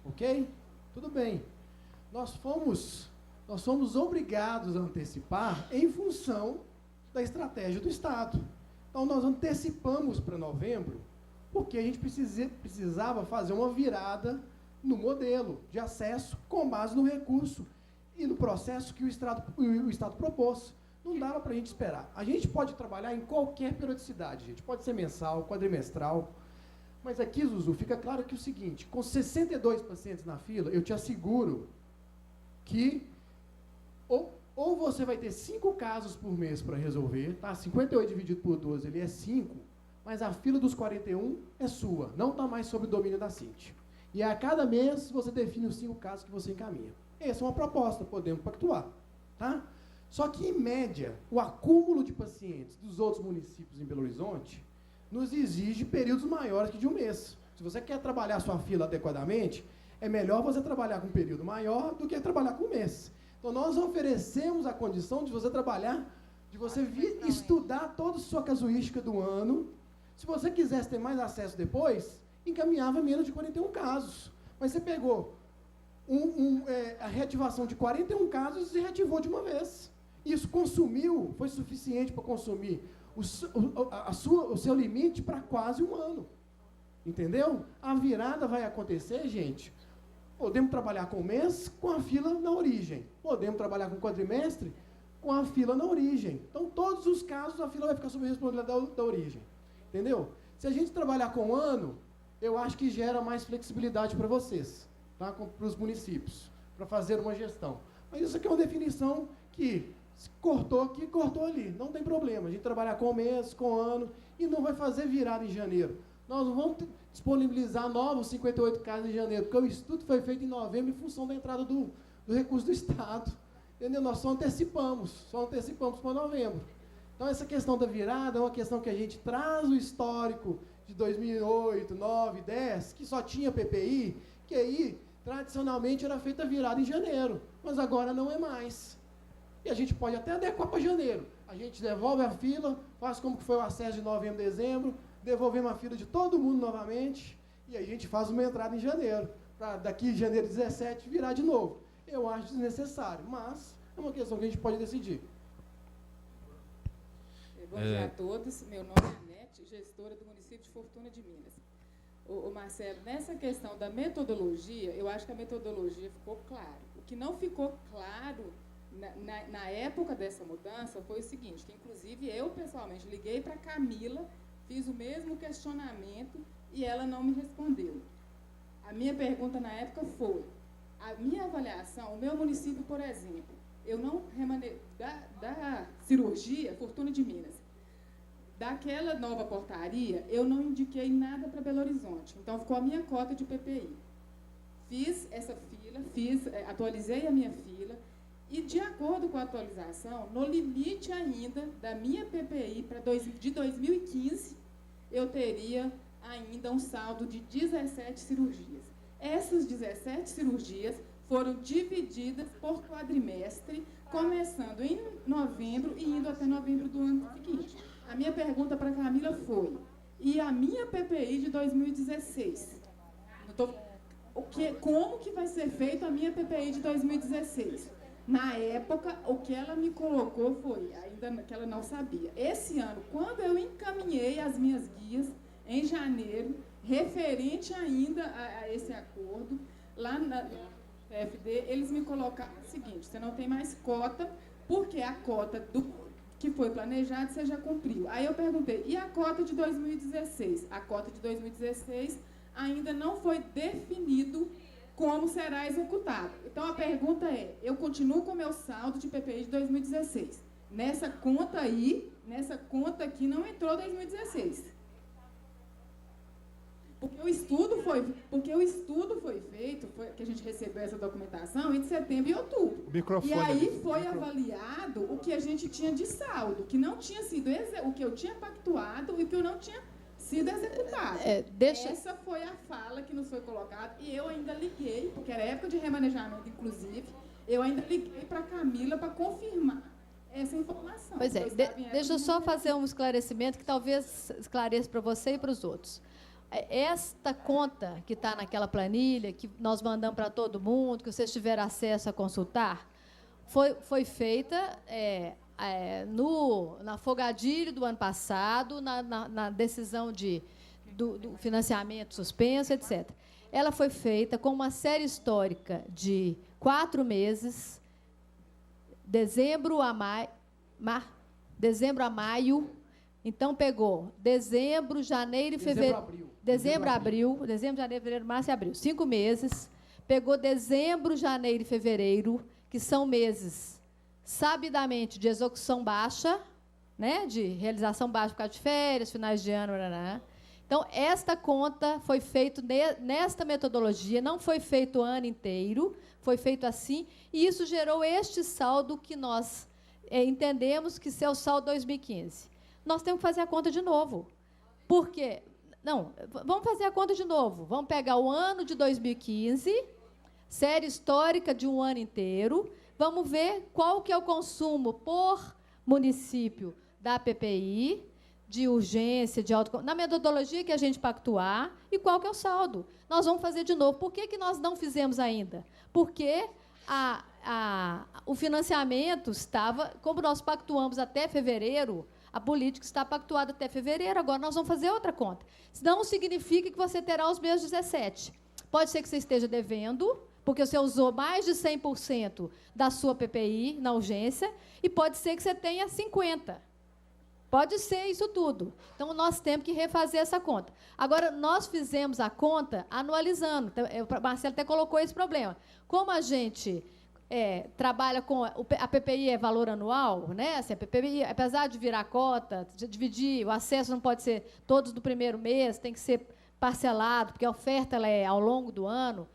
ok? Tudo bem. Nós fomos obrigados a antecipar em função da estratégia do Estado. Então, nós antecipamos para novembro, porque a gente precisava fazer uma virada no modelo de acesso com base no recurso e no processo que o Estado propôs. Não dava para a gente esperar. A gente pode trabalhar em qualquer periodicidade, gente. Pode ser mensal, quadrimestral. Mas aqui, Zuzu, fica claro que é o seguinte, com 62 pacientes na fila, eu te asseguro que ou você vai ter 5 casos por mês para resolver, tá? 58 dividido por 12, ele é 5, mas a fila dos 41 é sua, não está mais sob o domínio da CIT. E a cada mês você define os 5 casos que você encaminha. Essa é uma proposta, podemos pactuar, tá? Só que, em média, o acúmulo de pacientes dos outros municípios em Belo Horizonte nos exige períodos maiores que de um mês. Se você quer trabalhar a sua fila adequadamente, é melhor você trabalhar com um período maior do que trabalhar com um mês. Então, nós oferecemos a condição de você trabalhar, de você estudar toda a sua casuística do ano. Se você quisesse ter mais acesso depois, encaminhava menos de 41 casos. Mas você pegou a reativação de 41 casos e reativou de uma vez. Isso foi suficiente para consumir o seu limite para quase um ano. Entendeu? A virada vai acontecer, gente. Podemos trabalhar com o mês com a fila na origem. Podemos trabalhar com o quadrimestre com a fila na origem. Então, todos os casos, a fila vai ficar sob responsabilidade da origem. Entendeu? Se a gente trabalhar com o ano, eu acho que gera mais flexibilidade para vocês, tá? Para os municípios, para fazer uma gestão. Mas isso aqui é uma definição que se cortou aqui, cortou ali. Não tem problema. A gente trabalhar com o mês, com o ano, e não vai fazer virada em janeiro. Nós não vamos disponibilizar novos 58 casos em janeiro, porque o estudo foi feito em novembro em função da entrada do recurso do Estado. Entendeu? Nós só antecipamos para novembro. Então, essa questão da virada é uma questão que a gente traz o histórico de 2008, 9, 10, que só tinha PPI, que aí, tradicionalmente, era feita virada em janeiro, mas agora não é mais. E a gente pode até adequar para janeiro. A gente devolve a fila, faz como que foi o acesso de novembro, dezembro, devolvemos a fila de todo mundo novamente, e aí a gente faz uma entrada em janeiro, para daqui de janeiro 17 virar de novo. Eu acho desnecessário, mas é uma questão que a gente pode decidir. Bom dia a todos, meu nome é Anete, gestora do município de Fortuna de Minas. O Marcelo, nessa questão da metodologia, eu acho que a metodologia ficou clara. O que não ficou claro na época dessa mudança foi o seguinte, que inclusive eu pessoalmente liguei para a Camila, fiz o mesmo questionamento e ela não me respondeu. A minha pergunta na época foi, a minha avaliação, o meu município, por exemplo, eu não remanei da cirurgia Fortuna de Minas, daquela nova portaria, eu não indiquei nada para Belo Horizonte. Então, ficou a minha cota de PPI. Fiz essa fila, atualizei a minha fila, e, de acordo com a atualização, no limite ainda da minha PPI de 2015, eu teria ainda um saldo de 17 cirurgias. Essas 17 cirurgias foram divididas por quadrimestre, começando em novembro e indo até novembro do ano seguinte. A minha pergunta para a Camila foi, e a minha PPI de 2016? Como que vai ser feita a minha PPI de 2016? Na época, o que ela me colocou foi, ainda que ela não sabia. Esse ano, quando eu encaminhei as minhas guias, em janeiro, referente ainda a esse acordo, lá na PFD, eles me colocaram o seguinte, você não tem mais cota, porque a cota que foi planejada você já cumpriu. Aí eu perguntei, e a cota de 2016? A cota de 2016 ainda não foi definido como será executado. Então, a pergunta é, eu continuo com o meu saldo de PPI de 2016. Nessa conta aqui não entrou 2016. Porque o estudo foi feito, que a gente recebeu essa documentação entre setembro e outubro. E aí foi avaliado o que a gente tinha de saldo, que não tinha sido o que eu tinha pactuado e o que eu não tinha sido executado. Essa foi a fala que nos foi colocada e eu ainda liguei, porque era época de remanejamento, inclusive, eu ainda liguei para a Camila para confirmar essa informação. Pois é, deixa eu só fazer um esclarecimento que talvez esclareça para você e para os outros. esta conta que está naquela planilha, que nós mandamos para todo mundo, que vocês tiveram acesso a consultar, foi feita na Fogadilho do ano passado, na decisão do financiamento suspenso, etc. Ela foi feita com uma série histórica de 4 meses, dezembro a maio. Então, pegou dezembro, janeiro e fevereiro. Dezembro, janeiro, fevereiro, março e abril. 5 meses. Pegou dezembro, janeiro e fevereiro, que são meses sabidamente de execução baixa, né, de realização baixa por causa de férias, finais de ano. Então, esta conta foi feita nesta metodologia, não foi feito o ano inteiro, foi feito assim, e isso gerou este saldo que nós entendemos que é o saldo 2015. Nós temos que fazer a conta de novo. Por quê? Não, vamos fazer a conta de novo. Vamos pegar o ano de 2015, série histórica de um ano inteiro, vamos ver qual que é o consumo por município da PPI, de urgência, na metodologia que a gente pactuar, e qual que é o saldo. Nós vamos fazer de novo. Por que nós não fizemos ainda? Porque o financiamento estava, como nós pactuamos até fevereiro, a política está pactuada até fevereiro, agora nós vamos fazer outra conta. Isso não significa que você terá os meses 17. Pode ser que você esteja devendo, porque você usou mais de 100% da sua PPI na urgência, e pode ser que você tenha 50%. Pode ser isso tudo. Então, nós temos que refazer essa conta. Agora, nós fizemos a conta anualizando. Então, o Marcelo até colocou esse problema. Como a gente trabalha com... A PPI é valor anual, né? Assim, a PPI, apesar de virar cota, de dividir, o acesso não pode ser todos do primeiro mês, tem que ser parcelado, porque a oferta ela é ao longo do ano.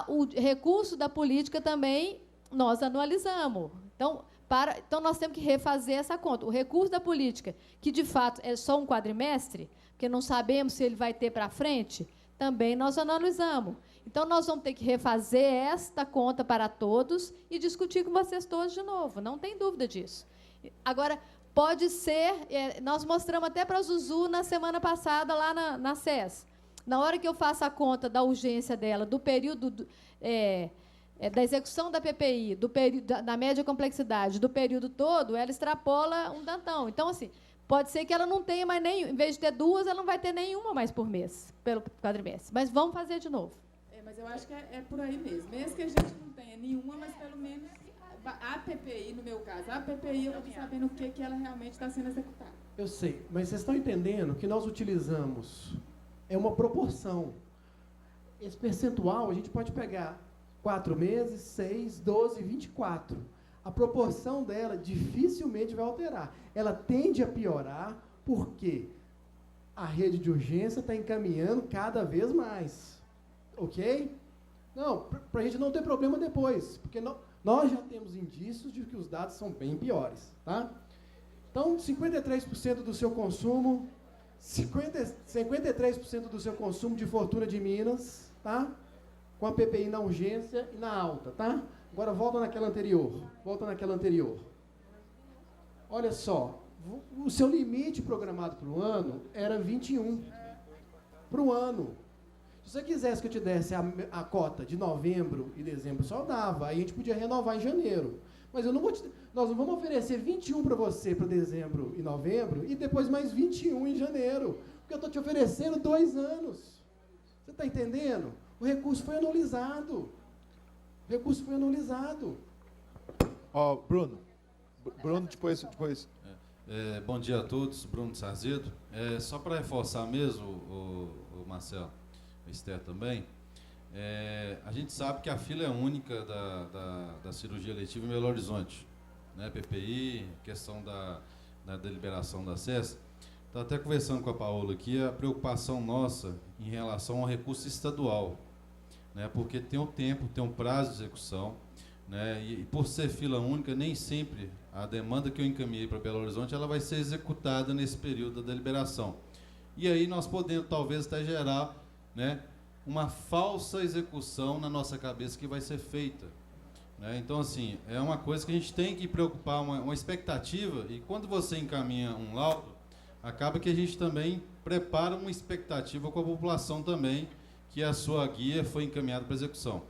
O recurso da política também nós anualizamos. Então, nós temos que refazer essa conta. O recurso da política, que, de fato, é só um quadrimestre, porque não sabemos se ele vai ter para frente, também nós analisamos. Então, nós vamos ter que refazer esta conta para todos e discutir com vocês todos de novo. Não tem dúvida disso. Agora, pode ser... nós mostramos até para a Zuzu na semana passada, lá na SES. Na hora que eu faço a conta da urgência dela, do período... da execução da PPI, da média complexidade, do período todo, ela extrapola um tantão. Então, assim, pode ser que ela não tenha mais nenhum, em vez de ter 2, ela não vai ter nenhuma mais por mês, pelo quadrimestre. Mas vamos fazer de novo. Mas eu acho que é por aí mesmo. Mesmo que a gente não tenha nenhuma, mas pelo menos a PPI, no meu caso, a PPI, eu estou sabendo o que ela realmente está sendo executada. Eu sei, mas vocês estão entendendo que nós utilizamos uma proporção. Esse percentual, a gente pode pegar 4 meses, 6, 12, 24. A proporção dela dificilmente vai alterar. Ela tende a piorar porque a rede de urgência está encaminhando cada vez mais. Ok? Não, para a gente não ter problema depois, porque nós já temos indícios de que os dados são bem piores. Tá? Então, 53% do seu consumo, 53% do seu consumo de Fortuna de Minas, tá? Com a PPI na urgência e na alta, tá? Agora volta naquela anterior. Olha só, o seu limite programado para o ano era 21 para o ano. Se você quisesse que eu te desse a cota de novembro e dezembro, só dava. Aí a gente podia renovar em janeiro. Mas nós não vamos oferecer 21 para você para dezembro e novembro e depois mais 21 em janeiro. Porque eu estou te oferecendo 2 anos. Você está entendendo? O recurso foi anualizado. Bruno. Bruno, depois. Bom dia a todos. Bruno Sarzedo. Só para reforçar mesmo, o Marcelo, o Esther também, a gente sabe que a fila é única da cirurgia eletiva em Belo Horizonte. Né? PPI, questão da deliberação da SES. Estava até conversando com a Paola aqui, a preocupação nossa em relação ao recurso estadual. Né, porque tem um tempo, tem um prazo de execução, né, e por ser fila única, nem sempre a demanda que eu encaminhei para Belo Horizonte ela vai ser executada nesse período da deliberação. E aí nós podemos talvez até gerar, né, uma falsa execução na nossa cabeça que vai ser feita. Né? Então, assim, é uma coisa que a gente tem que preocupar, uma expectativa, e quando você encaminha um laudo, acaba que a gente também prepara uma expectativa com a população também, que a sua guia foi encaminhada para execução.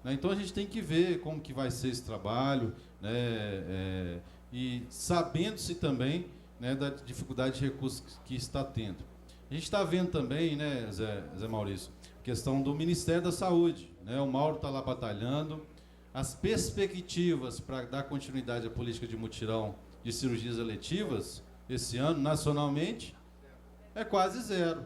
Né? Então a gente tem que ver como que vai ser esse trabalho, né, e sabendo-se também, né, da dificuldade de recursos que está tendo. A gente está vendo também, né, Zé Maurício, questão do Ministério da Saúde. Né? O Mauro está lá batalhando. As perspectivas para dar continuidade à política de mutirão de cirurgias eletivas, esse ano, nacionalmente, é quase zero.